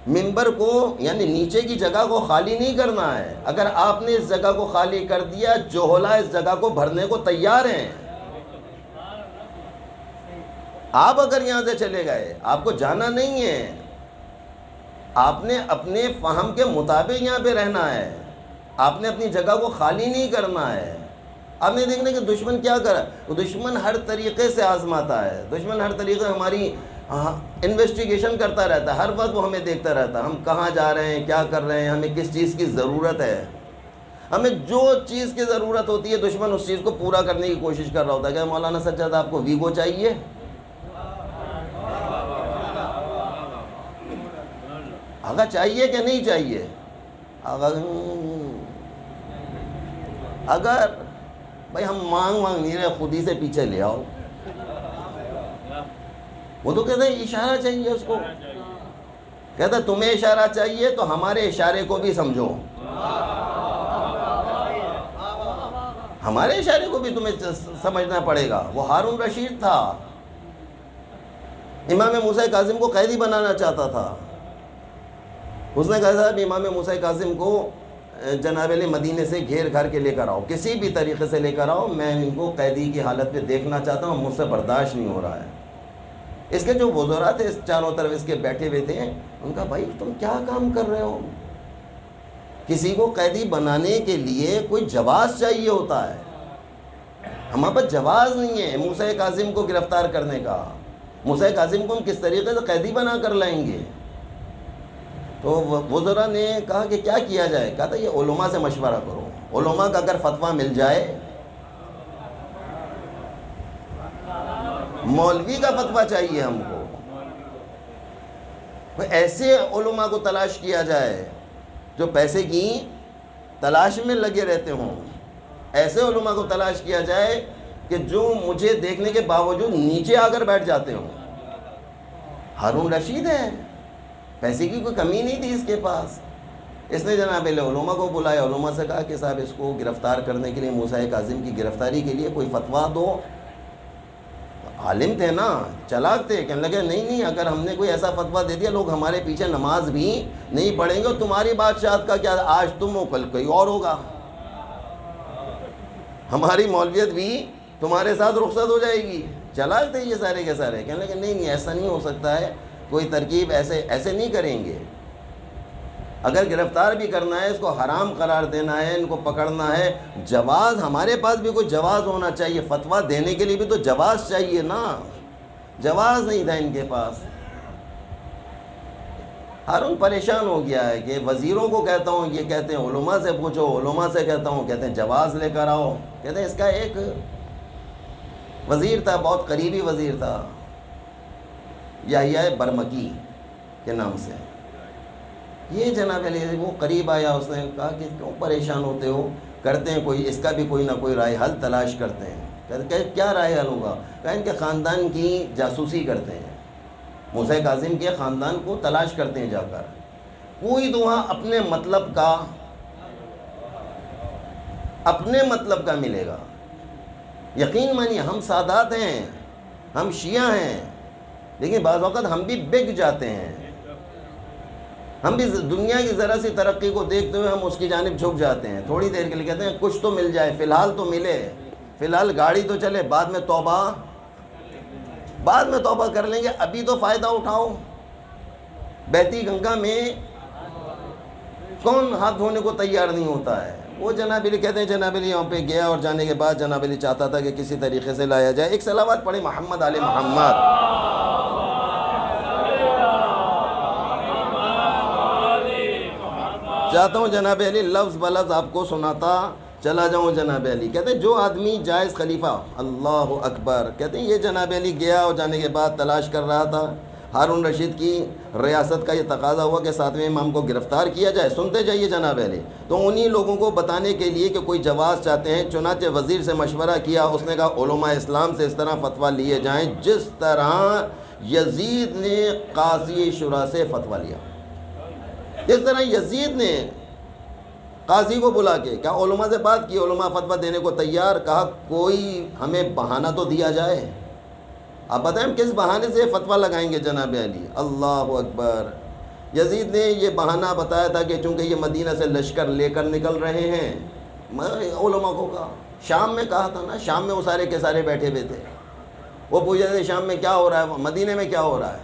ممبر کو یعنی نیچے کی جگہ کو خالی نہیں کرنا ہے. اگر آپ نے اس جگہ کو خالی کر دیا, جوہلا اس جگہ کو بھرنے کو تیار ہیں. آپ اگر یہاں سے چلے گئے, آپ کو جانا نہیں ہے, آپ نے اپنے فہم کے مطابق یہاں پہ رہنا ہے. آپ نے اپنی جگہ کو خالی نہیں کرنا ہے. آپ نے دیکھنا کہ دشمن کیا کرا, وہ دشمن ہر طریقے سے آزماتا ہے. دشمن ہر طریقے سے ہماری انویسٹیگیشن کرتا رہتا ہے. ہر وقت وہ ہمیں دیکھتا رہتا ہے, ہم کہاں جا رہے ہیں, کیا کر رہے ہیں, ہمیں کس چیز کی ضرورت ہے. ہمیں جو چیز کی ضرورت ہوتی ہے دشمن اس چیز کو پورا کرنے کی کوشش کر رہا ہوتا ہے. کہ مولانا سجاد آپ کو ویگو چاہیے, آگا چاہیے کہ نہیں چاہیے, اگر بھائی ہم مانگ نہیں رہے, خود ہی سے پیچھے لے آؤ. وہ تو کہتے ہیں اشارہ چاہیے اس کو. کہتا ہے تمہیں اشارہ چاہیے تو ہمارے اشارے کو بھی سمجھو, ہمارے اشارے کو بھی تمہیں سمجھنا پڑے گا. وہ ہارون رشید تھا, امام موسیٰ کاظم کو قیدی بنانا چاہتا تھا. اس نے کہا صاحب امام موسیٰ کاظم کو جناب علی مدینے سے گھیر گھر کے لے کر آؤ, کسی بھی طریقے سے لے کر آؤ, میں ان کو قیدی کی حالت پہ دیکھنا چاہتا ہوں, مجھ سے برداشت نہیں ہو رہا ہے. اس کے جو وزراء تھے چاروں طرف اس کے بیٹھے ہوئے تھے, ان کا بھائی تم کیا کام کر رہے ہو, کسی کو قیدی بنانے کے لیے کوئی جواز چاہیے ہوتا ہے, ہمارے پاس جواز نہیں ہے موسیٰ کاظم کو گرفتار کرنے کا. موسیٰ کاظم کو ہم کس طریقے سے قیدی بنا کر لائیں گے؟ تو وزراء نے کہا کہ کیا کیا جائے. کہا تھا یہ علماء سے مشورہ کرو, علماء کا اگر فتویٰ مل جائے, مولوی کا فتویٰ چاہیے ہم کو, ایسے علماء کو تلاش کیا جائے جو پیسے کی تلاش میں لگے رہتے ہوں. ایسے علماء کو تلاش کیا جائے کہ جو مجھے دیکھنے کے باوجود نیچے آ کر بیٹھ جاتے ہوں. ہارون رشید ہے, پیسے کی کوئی کمی نہیں تھی اس کے پاس. اس نے جناب علماء کو بلایا, علماء سے کہا کہ صاحب اس کو گرفتار کرنے کے لیے, موسیٰ کاظم کی گرفتاری کے لیے کوئی فتویٰ دو. عالم تھے نا, چلاک تھے, کہنے لگے نہیں اگر ہم نے کوئی ایسا فتویٰ دے دیا لوگ ہمارے پیچھے نماز بھی نہیں پڑھیں گے, اور تمہاری بادشاہت کا کیا, آج تم ہو کل کوئی اور ہوگا, ہماری مولویت بھی تمہارے ساتھ رخصت ہو جائے گی. چلاک تھے یہ سارے کے سارے. کہنے لگے نہیں ایسا نہیں ہو سکتا ہے, کوئی ترکیب ایسے نہیں کریں گے. اگر گرفتار بھی کرنا ہے, اس کو حرام قرار دینا ہے, ان کو پکڑنا ہے, جواز ہمارے پاس بھی کوئی جواز ہونا چاہیے. فتویٰ دینے کے لیے بھی تو جواز چاہیے نا, جواز نہیں تھا ان کے پاس. ہارون پریشان ہو گیا ہے کہ وزیروں کو کہتا ہوں, یہ کہتے ہیں علماء سے پوچھو, علماء سے کہتا ہوں, کہتے ہیں جواز لے کر آؤ. کہتے ہیں اس کا ایک وزیر تھا, بہت قریبی وزیر تھا, یحییٰ برمکی کے نام سے. یہ جناب علی وہ قریب آیا, اس نے کہا کہ کیوں پریشان ہوتے ہو, کرتے ہیں کوئی اس کا بھی کوئی نہ کوئی رائے حل تلاش کرتے ہیں. کہتے ہیں کیا رائے حل ہوگا؟ کہا ان کے خاندان کی جاسوسی کرتے ہیں, موسیٰ کاظم کے خاندان کو تلاش کرتے ہیں جا کر. کوئی تو وہاں اپنے مطلب کا ملے گا. یقین مانیے ہم سادات ہیں, ہم شیعہ ہیں, لیکن بعض وقت ہم بھی بک جاتے ہیں. ہم بھی دنیا کی ذرا سی ترقی کو دیکھتے ہوئے ہم اس کی جانب جھک جاتے ہیں. تھوڑی دیر کے لیے کہتے ہیں کچھ تو مل جائے, فی الحال تو ملے, فی الحال گاڑی تو چلے, بعد میں توبہ کر لیں گے, ابھی تو فائدہ اٹھاؤ. بہتی گنگا میں کون ہاتھ دھونے کو تیار نہیں ہوتا ہے؟ وہ جناب علی کہتے ہیں جناب علی یہاں پہ گیا اور جانے کے بعد جناب علی چاہتا تھا کہ کسی طریقے سے لایا جائے. ایک صلوات پڑھیں محمد آل محمد. چاہتا ہوں جناب علی لفظ بلفظ آپ کو سناتا چلا جاؤں. جناب علی کہتے ہیں جو آدمی جائز خلیفہ، اللہ اکبر، کہتے ہیں یہ جناب علی گیا اور جانے کے بعد تلاش کر رہا تھا. ہارون رشید کی ریاست کا یہ تقاضا ہوا کہ 7ویں امام کو گرفتار کیا جائے. سنتے جائیے جناب علی. تو انہی لوگوں کو بتانے کے لیے کہ کوئی جواز چاہتے ہیں، چنانچہ وزیر سے مشورہ کیا. اس نے کہا علماء اسلام سے اس طرح فتویٰ لیے جائیں جس طرح یزید نے قاضی شورا سے فتویٰ لیا. جس طرح یزید نے قاضی کو بلا کے کیا علماء سے بات کی، علماء فتویٰ دینے کو تیار. کہا کوئی ہمیں بہانہ تو دیا جائے. آپ بتائیں کس بہانے سے فتویٰ لگائیں گے جناب علی؟ اللہ اکبر. یزید نے یہ بہانہ بتایا تھا کہ چونکہ یہ مدینہ سے لشکر لے کر نکل رہے ہیں. علماء کو کہا، شام میں کہا تھا نا، شام میں وہ سارے کے سارے بیٹھے ہوئے تھے. وہ پوچھ رہے تھے شام میں کیا ہو رہا ہے، مدینہ میں کیا ہو رہا ہے.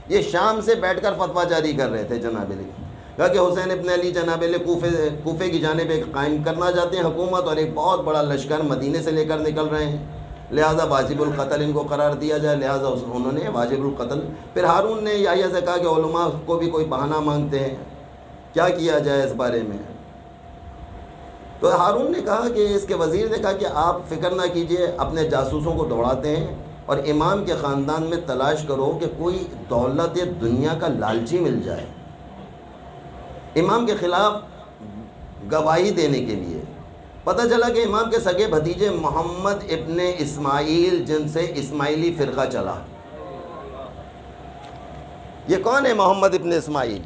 یہ شام سے بیٹھ کر فتویٰ جاری کر رہے تھے جناب علی. کہا کہ حسین ابن علی جناب علی کوفے کی جانب ایک قائم کرنا چاہتے ہیں حکومت، اور ایک بہت بڑا لشکر مدینے سے لے کر نکل رہے ہیں، لہٰذا واجب القتل ان کو قرار دیا جائے. لہٰذا انہوں نے واجب القتل. پھر ہارون نے یحییٰ سے کہا کہ علماء کو بھی کوئی بہانہ مانگتے ہیں، کیا کیا جائے اس بارے میں. تو ہارون نے کہا کہ اس کے وزیر نے کہا کہ آپ فکر نہ کیجئے، اپنے جاسوسوں کو دوڑاتے ہیں اور امام کے خاندان میں تلاش کرو کہ کوئی دولت دنیا کا لالچی مل جائے امام کے خلاف گواہی دینے کے لیے. پتہ چلا کہ امام کے سگے بھتیجے محمد ابن اسماعیل، جن سے اسماعیلی فرقہ چلا. یہ کون ہے محمد ابن اسماعیل؟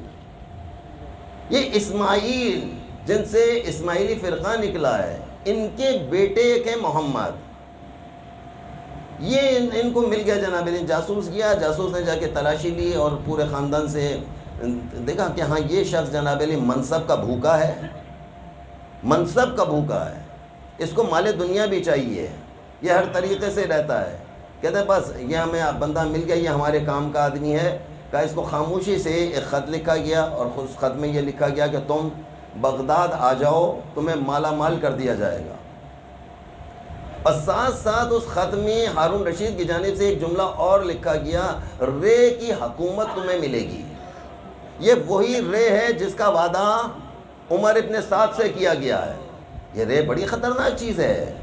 یہ اسماعیل جن سے اسماعیلی فرقہ نکلا ہے، ان کے بیٹے کے محمد. یہ ان کو مل گیا جناب نے جاسوس کیا. جاسوس نے جا کے تلاشی لی اور پورے خاندان سے دیکھا کہ ہاں یہ شخص جناب علی منصب کا بھوکا ہے، منصب کا بھوکا ہے، اس کو مال دنیا بھی چاہیے، یہ ہر طریقے سے رہتا ہے. کہتے ہیں بس یہ ہمیں بندہ مل گیا، یہ ہمارے کام کا آدمی ہے. کہا اس کو خاموشی سے ایک خط لکھا گیا اور اس خط میں یہ لکھا گیا کہ تم بغداد آ جاؤ، تمہیں مالا مال کر دیا جائے گا. اور ساتھ ساتھ اس خط میں ہارون رشید کی جانب سے ایک جملہ اور لکھا گیا، رے کی حکومت تمہیں ملے گی. یہ وہی رے ہے جس کا وعدہ عمر ابن سعد سے کیا گیا ہے. یہ رے بڑی خطرناک چیز ہے.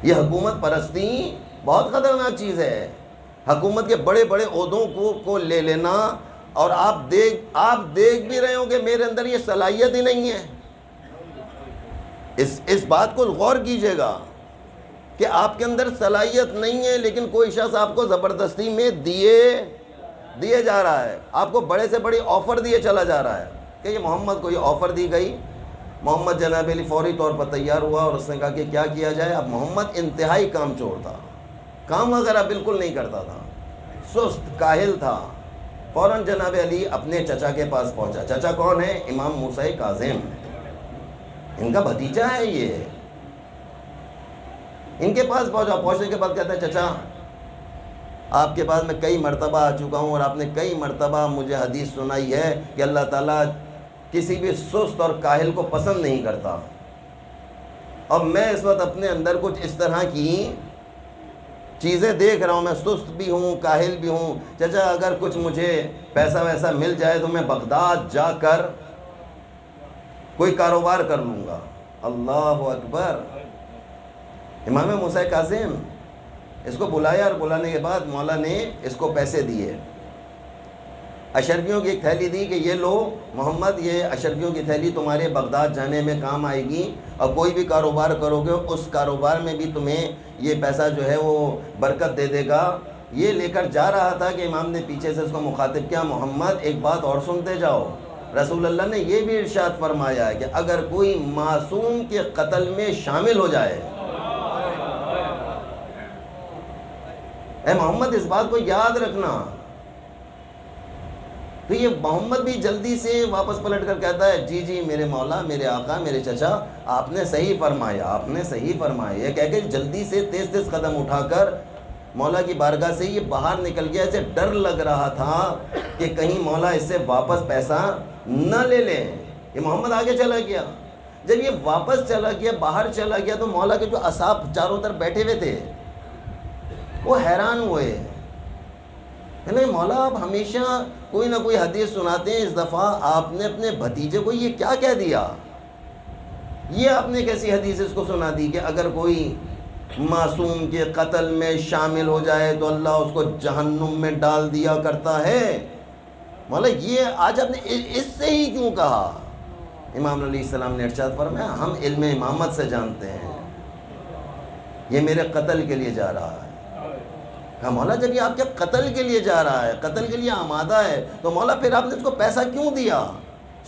یہ حکومت پرستی بہت خطرناک چیز ہے. حکومت کے بڑے بڑے عہدوں کو لے لینا، اور آپ دیکھ بھی رہے ہوں کہ میرے اندر یہ صلاحیت ہی نہیں ہے. اس بات کو غور کیجئے گا کہ آپ کے اندر صلاحیت نہیں ہے، لیکن کوئی شخص آپ کو زبردستی میں دیے جا رہا ہے، آپ کو بڑے سے بڑی آفر دیے چلا جا رہا ہے. کہ یہ محمد کو یہ آفر دی گئی. محمد جناب علی فوری طور پر تیار ہوا اور اس نے کہا کہ کیا کیا جائے. اب محمد انتہائی کام چور تھا، کام وغیرہ بالکل نہیں کرتا تھا، سست کاہل تھا. فوراً جناب علی اپنے چچا کے پاس پہنچا. چچا کون ہے؟ امام موسیٰ کاظم، ان کا بھتیجا ہے. یہ ان کے پاس پہنچا. پہنچنے کے بعد کہتا ہے چچا آپ کے پاس میں کئی مرتبہ آ چکا ہوں اور آپ نے کئی مرتبہ مجھے حدیث سنائی ہے کہ اللہ تعالیٰ کسی بھی سست اور کاہل کو پسند نہیں کرتا. اور میں اس وقت اپنے اندر کچھ اس طرح کی چیزیں دیکھ رہا ہوں، میں سست بھی ہوں، کاہل بھی ہوں. چچا اگر کچھ مجھے پیسہ ویسا مل جائے تو میں بغداد جا کر کوئی کاروبار کر لوں گا. اللہ اکبر. امام موسیٰ کاظم اس کو بلایا اور بلانے کے بعد مولا نے اس کو پیسے دیے. اشرفیوں کی ایک تھیلی دی کہ یہ لو محمد، یہ اشرفیوں کی تھیلی تمہارے بغداد جانے میں کام آئے گی، اور کوئی بھی کاروبار کرو گے اس کاروبار میں بھی تمہیں یہ پیسہ جو ہے وہ برکت دے دے گا. یہ لے کر جا رہا تھا کہ امام نے پیچھے سے اس کو مخاطب کیا، محمد ایک بات اور سنتے جاؤ. رسول اللہ نے یہ بھی ارشاد فرمایا ہے کہ اگر کوئی معصوم کے قتل میں شامل ہو جائے، اے محمد اس بات کو یاد رکھنا. تو یہ محمد بھی جلدی سے واپس پلٹ کر کہتا ہے جی میرے مولا، میرے آقا، میرے چچا، آپ نے صحیح فرمایا، آپ نے صحیح فرمایا. یہ کہہ کے جلدی سے تیز قدم اٹھا کر مولا کی بارگاہ سے یہ باہر نکل گیا. اسے ڈر لگ رہا تھا کہ کہیں مولا اس سے واپس پیسہ نہ لے لیں. یہ محمد آگے چلا گیا. جب یہ واپس چلا گیا، باہر چلا گیا، تو مولا کے جو اصحاب چاروں طرف بیٹھے ہوئے تھے وہ حیران ہوئے. کہنے مولا آپ ہمیشہ کوئی نہ کوئی حدیث سناتے ہیں، اس دفعہ آپ نے اپنے بھتیجے کو یہ کیا کہہ دیا؟ یہ آپ نے کیسی حدیث اس کو سنا دی کہ اگر کوئی معصوم کے قتل میں شامل ہو جائے تو اللہ اس کو جہنم میں ڈال دیا کرتا ہے؟ مولا یہ آج آپ نے اس سے ہی کیوں کہا؟ امام علیہ السلام نے ارشاد فرمایا ہم علم امامت سے جانتے ہیں، یہ میرے قتل کے لیے جا رہا ہے. کہا مولا جب یہ آپ کے قتل کے لیے جا رہا ہے، قتل کے لیے آمادہ ہے، تو مولا پھر آپ نے اس کو پیسہ کیوں دیا؟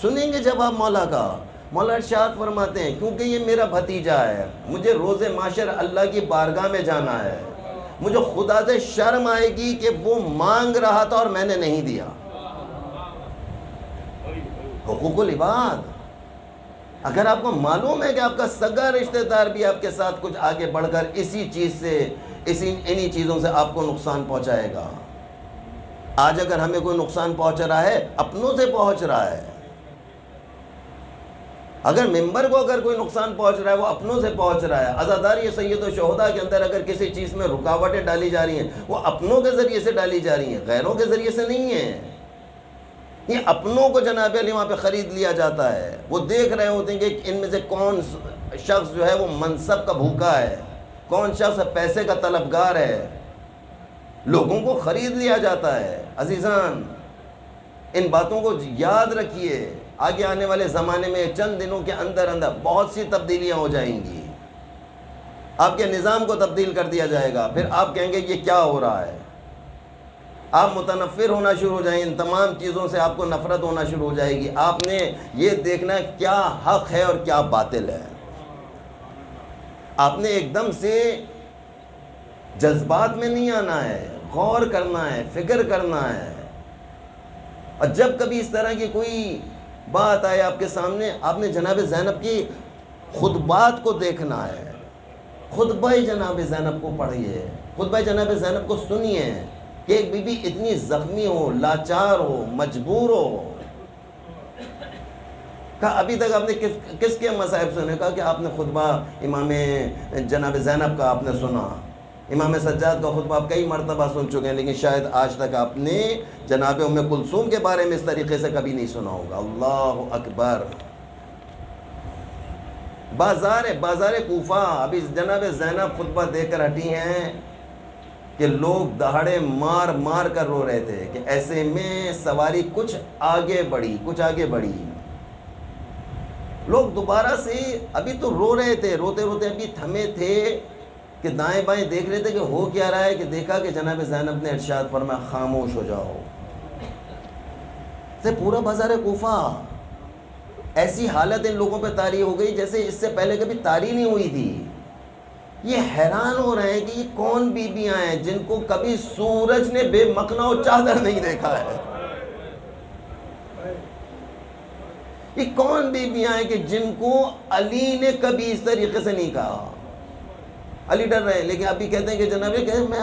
سنیں گے جواب مولا کا. مولا ارشاد فرماتے ہیں کیونکہ یہ میرا بھتیجا ہے، مجھے روز محشر اللہ کی بارگاہ میں جانا ہے، مجھے خدا سے شرم آئے گی کہ وہ مانگ رہا تھا اور میں نے نہیں دیا. حقوق العباد. اگر آپ کو معلوم ہے کہ آپ کا سگا رشتہ دار بھی آپ کے ساتھ کچھ آگے بڑھ کر اسی چیز سے انہی چیزوں سے آپ کو نقصان پہنچائے گا. آج اگر ہمیں کوئی نقصان پہنچ رہا ہے اپنوں سے پہنچ رہا ہے. اگر ممبر کو اگر کوئی نقصان پہنچ رہا ہے وہ اپنوں سے پہنچ رہا ہے. عزاداری سید و شہداء کے اندر اگر کسی چیز میں رکاوٹیں ڈالی جا رہی ہیں وہ اپنوں کے ذریعے سے ڈالی جا رہی ہیں، غیروں کے ذریعے سے نہیں ہیں. یہ اپنوں کو جناب علی وہاں پہ خرید لیا جاتا ہے. وہ دیکھ رہے ہوتے ہیں کہ ان میں سے کون شخص جو ہے وہ منصب کا بھوکا ہے، کون شخص پیسے کا طلبگار ہے. لوگوں کو خرید لیا جاتا ہے. عزیزان ان باتوں کو یاد رکھیے. آگے آنے والے زمانے میں چند دنوں کے اندر بہت سی تبدیلیاں ہو جائیں گی. آپ کے نظام کو تبدیل کر دیا جائے گا. پھر آپ کہیں گے یہ کیا ہو رہا ہے؟ آپ متنفر ہونا شروع ہو جائیں گے. ان تمام چیزوں سے آپ کو نفرت ہونا شروع ہو جائے گی. آپ نے یہ دیکھنا ہے کیا حق ہے اور کیا باطل ہے. آپ نے ایک دم سے جذبات میں نہیں آنا ہے، غور کرنا ہے، فکر کرنا ہے. اور جب کبھی اس طرح کی کوئی بات آئے آپ کے سامنے، آپ نے جناب زینب کی خطبات کو دیکھنا ہے. خطبہ جناب زینب کو پڑھیے، خطبہ جناب زینب کو سنیے کہ ایک بی بی اتنی زخمی ہو، لاچار ہو، مجبور ہو. کہا ابھی تک آپ نے کس کے مصائب سنے؟ کہا کہ آپ نے خطبہ امام جناب زینب کا آپ نے سنا. امام سجاد کا خطبہ آپ کئی مرتبہ سن چکے ہیں، لیکن شاید آج تک آپ نے جناب ام کلثوم کے بارے میں اس طریقے سے کبھی نہیں سنا ہوگا. اللہ اکبر. بازار کوفہ ابھی جناب زینب خطبہ دے کر ہٹی ہیں کہ لوگ دہاڑے مار مار کر رو رہے تھے کہ ایسے میں سواری کچھ آگے بڑھی. لوگ دوبارہ سے ابھی تو رو رہے تھے، روتے روتے ابھی تھمے تھے کہ دائیں بائیں دیکھ رہے تھے کہ ہو کیا رہا ہے، کہ دیکھا کہ جناب زینب نے ارشاد فرمایا خاموش ہو جاؤ. سے پورا بازار کوفہ ایسی حالت ان لوگوں پہ طاری ہو گئی جیسے اس سے پہلے کبھی طاری نہیں ہوئی تھی. یہ حیران ہو رہے ہیں کہ یہ کون بیبیاں ہیں جن کو کبھی سورج نے بے مکنا و چادر نہیں دیکھا ہے. یہ کون بیبیاں ہیں کہ جن کو علی نے کبھی اس طریقے سے نہیں کہا. علی ڈر رہے ہیں، لیکن ابھی کہتے ہیں کہ جناب میں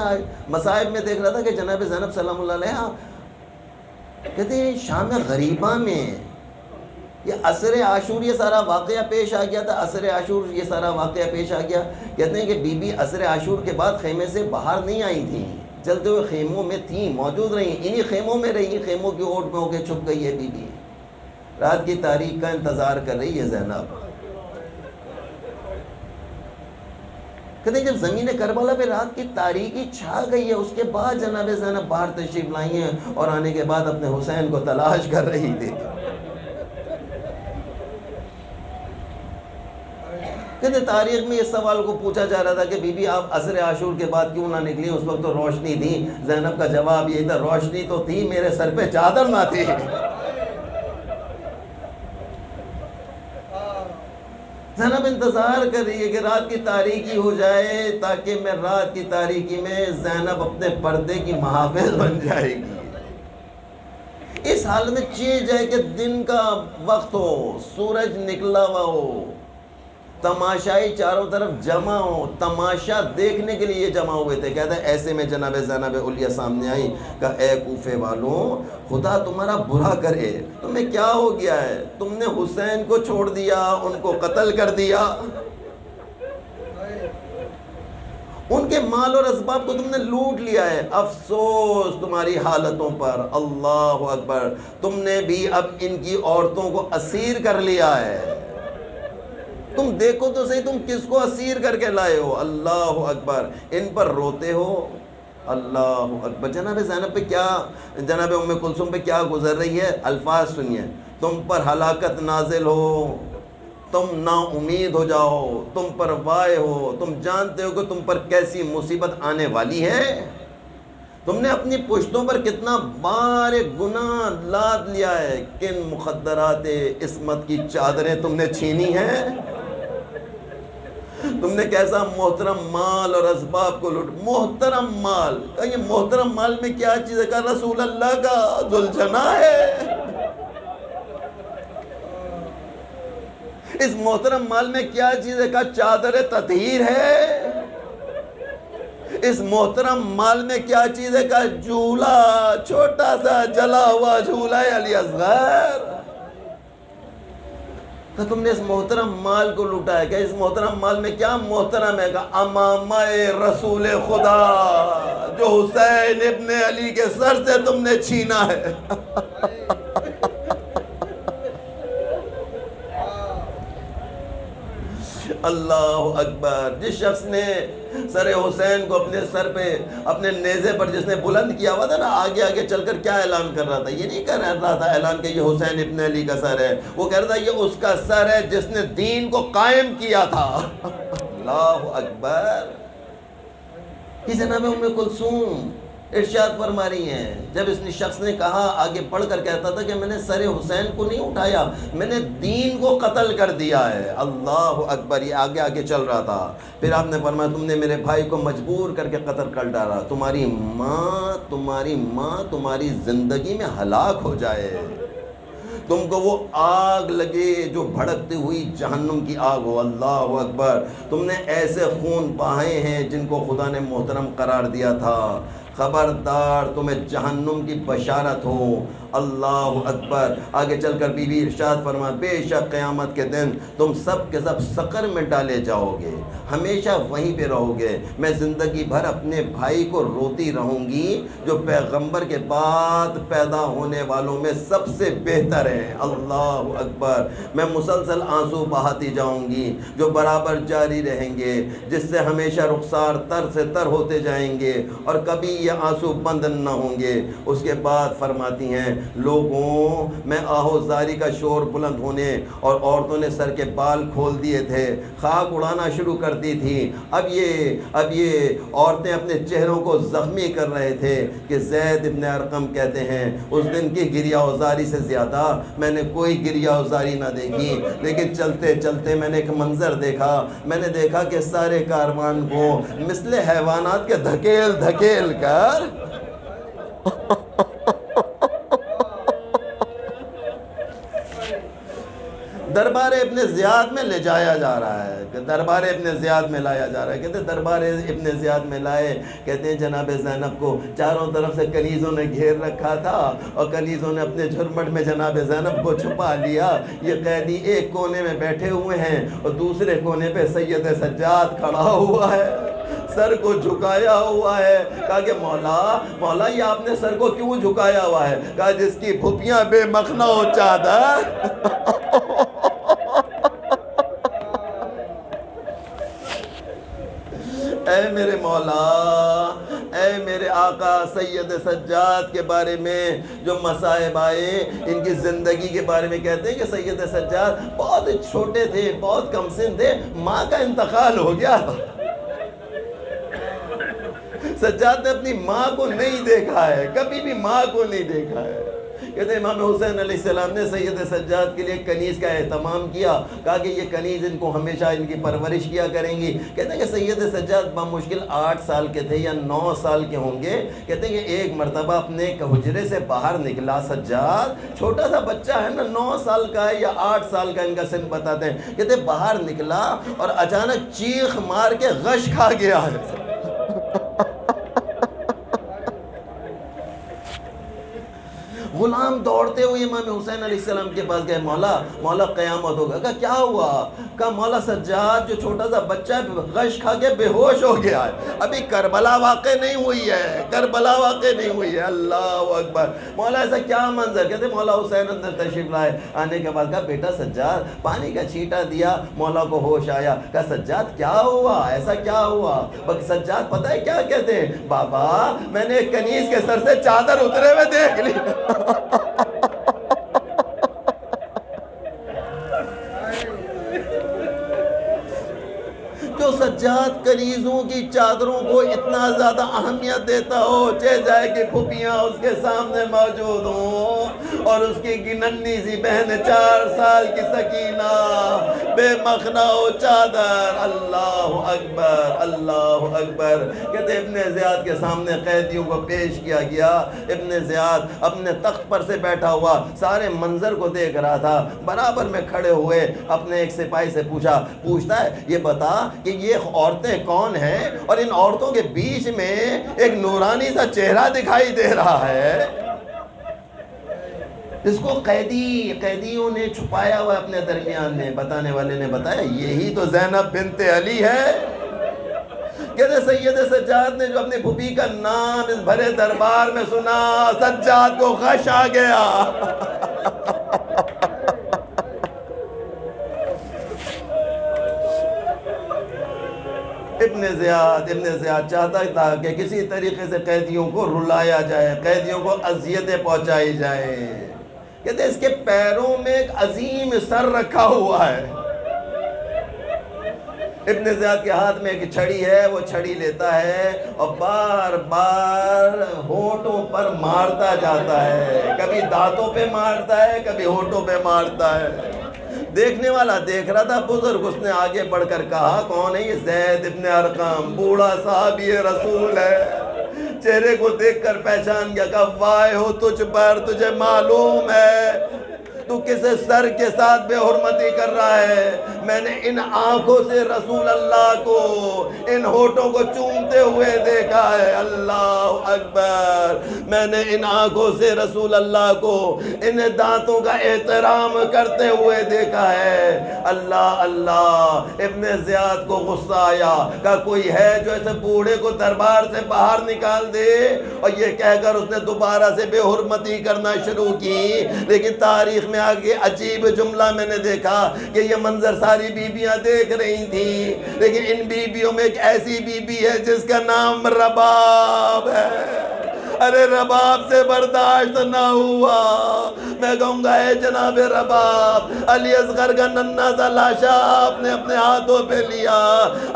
مصائب میں دیکھ رہا تھا کہ جناب زینب سلام اللہ علیہ کہتے ہیں شام غریبہ میں یہ عصر عاشور یہ سارا واقعہ پیش آ گیا تھا. عصر عاشور یہ سارا واقعہ پیش آ گیا. کہتے ہیں کہ بی بی عصر عاشور کے بعد خیمے سے باہر نہیں آئی تھیں، چلتے ہوئے خیموں میں تھیں، موجود رہیں، انہی خیموں میں رہی، خیموں کی اوٹ میں ہو کے چھپ گئی ہے بی بی. رات کی تاریخ کا انتظار کر رہی ہے زینب. کہتے ہیں جب زمین کربلا پہ رات کی تاریکی چھا گئی ہے اس کے بعد جناب زینب باہر تشریف لائی ہیں اور آنے کے بعد اپنے حسین کو تلاش کر رہی تھی. کہتے تاریخ میں اس سوال کو پوچھا جا رہا تھا کہ بی بی آپ عصر عاشور کے بعد کیوں نہ نکلی؟ اس وقت تو روشنی تھی. زینب کا جواب یہی تھا روشنی تو تھی، میرے سر پہ چادر نہ تھی. زینب انتظار کر رہی ہے کہ رات کی تاریکی ہو جائے تاکہ میں رات کی تاریکی میں زینب اپنے پردے کی محافظ بن جائے گی. اس حال میں چاہیے جائے کہ دن کا وقت ہو، سورج نکلا ہوا ہو، تماشائی چاروں طرف جمع ہو، تماشا دیکھنے کے لیے جمع ہوئے تھے۔ کہتا ہے ایسے میں جناب زینب علیہ سامنے آئی، کہا اے کوفے والوں، خدا تمہارا برا کرے، تمہیں کیا ہو گیا ہے؟ تم نے حسین کو چھوڑ دیا، ان کو قتل کر دیا، ان کے مال اور اسباب کو تم نے لوٹ لیا ہے، افسوس تمہاری حالتوں پر۔ اللہ اکبر، تم نے بھی اب ان کی عورتوں کو اسیر کر لیا ہے۔ تم دیکھو تو صحیح تم کس کو اسیر کر کے لائے ہو۔ اللہ اکبر، ان پر روتے ہو۔ اللہ اکبر، جناب زینب پہ کیا، جناب ام کلثوم پہ کیا گزر رہی ہے، الفاظ سنیے۔ تم پر ہلاکت نازل ہو، تم نا امید ہو جاؤ، تم پر وائے ہو، تم جانتے ہو کہ تم پر کیسی مصیبت آنے والی ہے۔ تم نے اپنی پشتوں پر کتنا بار گناہ لاد لیا ہے، کن مخدرات عصمت کی چادریں تم نے چھینی ہیں، تم نے کیسا محترم مال اور اسباب کو لوٹ، محترم مال، کہ یہ محترم مال میں کیا چیز ہے، کہ رسول اللہ کا ذوالجناح ہے۔ اس محترم مال میں کیا چیز ہے، کہ چادر تطہیر ہے۔ اس محترم مال میں کیا چیز ہے، کہ جھولا، چھوٹا سا جلا ہوا جھولا ہے علی اصغر، کہ تم نے اس محترم مال کو لوٹا ہے۔ کہ اس محترم مال میں کیا محترم ہے، کہ امامہ رسول خدا جو حسین ابن علی کے سر سے تم نے چھینا ہے۔ اللہ اکبر، جس شخص نے سر حسین کو اپنے سر پہ، اپنے نیزے پر جس نے بلند کیا ہوا تھا نا، آگے آگے چل کر کیا اعلان کر رہا تھا، یہ نہیں کر رہا تھا اعلان کہ یہ حسین ابن علی کا سر ہے، وہ کہہ رہا تھا یہ اس کا سر ہے جس نے دین کو قائم کیا تھا۔ اللہ اکبر، یہ جناب ام کلثوم ارشاد فرما رہی ہیں، جب اس شخص نے کہا، آگے پڑھ کر کہتا تھا کہ میں نے سر حسین کو نہیں اٹھایا، میں نے دین کو قتل کر دیا ہے۔ اللہ اکبر، یہ آگے آگے چل رہا تھا۔ پھر آپ نے فرمایا تم نے میرے بھائی کو مجبور کر کے قتل کر ڈالا، تمہاری ماں تمہاری زندگی میں ہلاک ہو جائے، تم کو وہ آگ لگے جو بھڑکتی ہوئی جہنم کی آگ ہو۔ اللہ اکبر، تم نے ایسے خون بہائے ہیں جن کو خدا نے محترم قرار دیا تھا، خبردار تمہیں جہنم کی بشارت ہو۔ اللہ اکبر، آگے چل کر بی بی ارشاد فرما، بے شک قیامت کے دن تم سب کے سب سقر میں ڈالے جاؤ گے، ہمیشہ وہیں پہ رہو گے، میں زندگی بھر اپنے بھائی کو روتی رہوں گی جو پیغمبر کے بعد پیدا ہونے والوں میں سب سے بہتر ہے۔ اللہ اکبر، میں مسلسل آنسو بہاتی جاؤں گی جو برابر جاری رہیں گے، جس سے ہمیشہ رخسار تر سے تر ہوتے جائیں گے اور کبھی یہ آنسو بند نہ ہوں گے۔ اس کے بعد فرماتی ہیں، لوگوں، میں آہو زاری کا شور بلند ہونے اور عورتوں نے سر کے بال کھول دیے تھے، خاک اڑانا شروع کر دی تھی، اب یہ عورتیں اپنے چہروں کو زخمی کر رہے تھے کہ زید ابن ارقم کہتے ہیں اس دن کی گریہ وزاری سے زیادہ میں نے کوئی گریہ وزاری نہ دیکھی، لیکن چلتے چلتے میں نے ایک منظر دیکھا، میں نے دیکھا کہ سارے کاروان کو مثل حیوانات کے دھکیل دھکیل کر دربار ابن زیاد میں لے جایا جا رہا ہے، کہ دربار ابن زیاد میں لایا جا رہا ہے۔ کہتے ہیں دربار ابن زیاد میں لائے، کہتے ہیں جناب زینب کو چاروں طرف سے کنیزوں نے گھیر رکھا تھا اور کنیزوں نے اپنے جھرمٹ میں جناب زینب کو چھپا لیا۔ یہ قیدی ایک کونے میں بیٹھے ہوئے ہیں اور دوسرے کونے پہ سید سجاد کھڑا ہوا ہے، سر کو جھکایا ہوا ہے۔ کہا کہ مولا یہ آپ نے سر کو کیوں جھکایا ہوا ہے؟ کہا جس کی بھپیاں بے مخنا ہو چادر اے میرے مولا، اے میرے آقا سید سجاد کے بارے میں جو مصائب آئے، ان کی زندگی کے بارے میں کہتے ہیں کہ سید سجاد بہت چھوٹے تھے، بہت کم سن تھے، ماں کا انتقال ہو گیا۔ سجاد نے اپنی ماں کو نہیں دیکھا ہے، کبھی بھی ماں کو نہیں دیکھا ہے۔ کہتے ہیں امام حسین علیہ السلام نے سید سجاد کے لیے کنیز کا اہتمام کیا، کہا کہ یہ کنیز ان کو ہمیشہ ان کی پرورش کیا کریں گی۔ کہتے ہیں کہ سید سجاد بمشکل 8 سال کے تھے یا 9 سال کے ہوں گے۔ کہتے ہیں کہ ایک مرتبہ اپنے حجرے سے باہر نکلا سجاد، چھوٹا سا بچہ ہے نا، 9 سال کا ہے یا 8 سال کا ان کا سن بتاتے ہیں۔ کہتے ہیں باہر نکلا اور اچانک چیخ مار کے غش کھا گیا ہے۔ غلام دوڑتے ہوئے امام حسین علیہ السلام کے پاس گئے، مولا قیامت ہوگا۔ کہا کیا ہوا؟ کہا مولا سجاد جو چھوٹا سا بچہ ہے غش کھا کے بے ہوش ہو گیا ہے، ابھی کربلا واقع نہیں ہوئی ہے، کربلا واقع نہیں ہوئی ہے۔ اللہ اکبر، مولا ایسا کیا منظر؟ کہتے مولا حسین اندر تشریف لائے، آنے کے بعد کہا بیٹا سجاد، پانی کا چھینٹا دیا، مولا کو ہوش آیا۔ کہا سجاد کیا ہوا؟ ایسا کیا ہوا؟ سجاد پتہ ہے کیا کہتے ہیں؟ بابا میں نے ایک کنیز کے سر سے چادر اترے ہوئے دیکھ لی۔ جو سجاد کنیزوں کی چادروں کو اتنا زیادہ اہمیت دیتا ہو، چہ جائے کہ پھوپھیاں اس کے سامنے موجود ہوں اور اس کی ننھی سی بہن 4 سال کی سکینہ بے مخنا و چادر۔ اللہ اکبر، اللہ اکبر۔ کہتے ابن زیاد کے سامنے قیدیوں کو پیش کیا گیا۔ ابن زیاد اپنے تخت پر سے بیٹھا ہوا سارے منظر کو دیکھ رہا تھا، برابر میں کھڑے ہوئے اپنے ایک سپاہی سے پوچھتا ہے یہ بتا کہ یہ عورتیں کون ہیں اور ان عورتوں کے بیچ میں ایک نورانی سا چہرہ دکھائی دے رہا ہے۔ اس کو قیدیوں نے چھپایا ہوا اپنے درمیان میں۔ بتانے والے نے بتایا یہی تو زینب بنت علی ہے۔ کہتے سید سجاد نے جو اپنی پھوپھی کا نام اس بھرے دربار میں سنا، سجاد کو غش آ گیا۔ ابن زیاد چاہتا تھا کہ کسی طریقے سے قیدیوں کو رلایا جائے، قیدیوں کو اذیتیں پہنچائی جائے۔ کہتے اس کے پیروں میں ایک عظیم سر رکھا ہوا ہے۔ ابن زیاد کے ہاتھ میں ایک چھڑی ہے، وہ چھڑی لیتا ہے اور بار بار ہونٹوں پر مارتا جاتا ہے، کبھی دانتوں پہ مارتا ہے، کبھی ہونٹوں پہ مارتا ہے۔ دیکھنے والا دیکھ رہا تھا، بزرگ اس نے آگے بڑھ کر کہا کون ہے یہ؟ زید ابن ارقم، بوڑھا صحابی رسول ہے۔ چہرے کو دیکھ کر پہچان گیا، کہا وائے ہو تجھ پر، تجھے معلوم ہے تو کس سر کے ساتھ بے حرمتی کر رہا ہے؟ میں نے ان آنکھوں سے رسول اللہ کو ان ہونٹوں کو چومتے ہوئے دیکھا ہے۔ اللہ اکبر، میں نے ان آنکھوں سے رسول اللہ کو ان دانتوں کا احترام کرتے ہوئے دیکھا ہے۔ اللہ اللہ، ابن زیاد کو غصہ آیا، کہا کوئی ہے جو ایسے بوڑھے کو دربار سے باہر نکال دے؟ اور یہ کہہ کر اس نے دوبارہ سے بے حرمتی کرنا شروع کی۔ لیکن تاریخ میں آگے عجیب جملہ میں نے دیکھا کہ یہ منظر ساری بیبیاں دیکھ رہی تھیں، لیکن ان بیبیوں میں ایک ایسی بیبی ہے جس کا نام رباب ہے۔ ارے رباب سے برداشت نہ ہوا، میں کہوں گا اے جناب رباب، علی اصغر کا ننھا سا لاشا آپ نے اپنے ہاتھوں پہ لیا،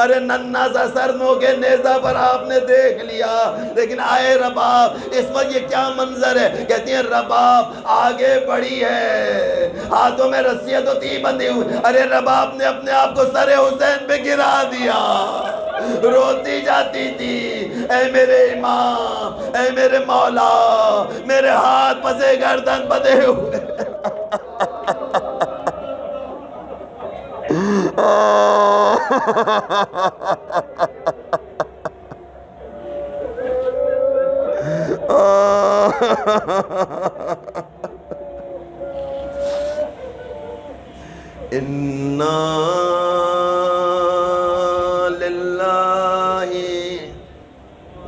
ارے ننھا سا سرنوں کے نیزہ پر آپ نے دیکھ لیا، لیکن آئے رباب اس وقت یہ کیا منظر ہے؟ کہتی ہیں رباب آگے بڑھی ہے، ہاتھوں میں رسیاں تو تھی بندھی ہوئی، ارے رباب نے اپنے آپ کو سر حسین پہ گرا دیا، روتی جاتی تھی اے میرے امام، اے میرے مولا، میرے ہاتھ پسے گردن بدے ہوئے۔ اِنَّا لِلَّهِ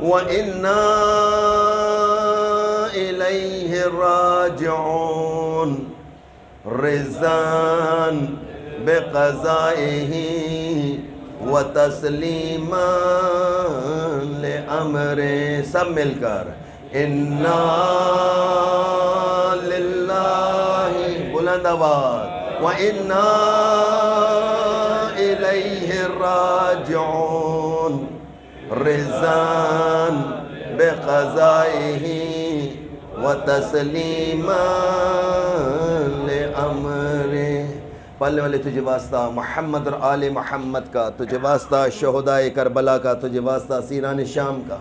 وَإِنَّا إِلَيْهِ راجعون، رضاً بقضائه وتسلیما لأمره۔ سب مل کر اِنَّا لِلَّهِ، بلند آواز، وَإِنَّا إِلَيْهِ راجعون، رضاً بقضائه وتسلیما لأمرہ. پڑھنے والے تجھے واسطہ محمد اور آل محمد کا، تجھے واسطہ شہدائے کربلا کا، تجھے واسطہ اسیران شام کا،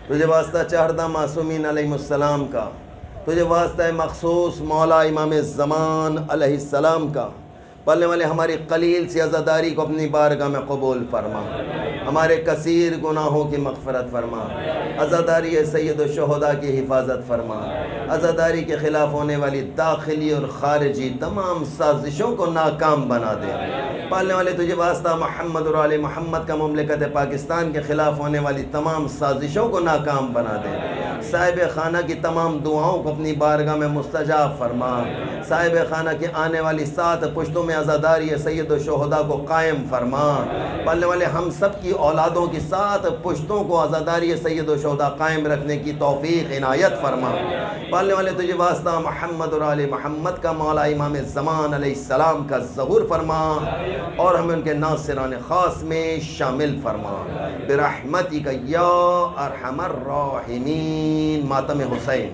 تجھے واسطہ چہردہ معصومین علیہ السلام کا، تجھے واسطہ مخصوص مولا امام زمان علیہ السلام کا. پڑھنے والے ہماری قلیل سی عزاداری کو اپنی بارگاہ میں قبول فرما، ہمارے کثیر گناہوں کی مغفرت فرما، عزاداری سید الشہداء کی حفاظت فرما، عزاداری کے خلاف ہونے والی داخلی اور خارجی تمام سازشوں کو ناکام بنا دے. پالنے والے تجھے واسطہ محمد اور آل محمد کا مملکت پاکستان کے خلاف ہونے والی تمام سازشوں کو ناکام بنا دے. صاحب خانہ کی تمام دعاؤں کو اپنی بارگاہ میں مستجاب فرما. صاحب خانہ کی آنے والی 7 پشتوں میں عزاداری سید الشہداء کو قائم فرما. پالنے والے ہم سب کی اولادوں کی 7 پشتوں کو عزاداری سید الشہداء قائم رکھنے کی توفیق عنایت فرما. پالنے والے تجھے واسطہ محمد اور آل محمد کا مولا امام زمان علیہ السلام کا ظہور فرما اور ہمیں ان کے ناصران خاص میں شامل فرما برحمتک یا ارحم الراحمین. ماتم حسین.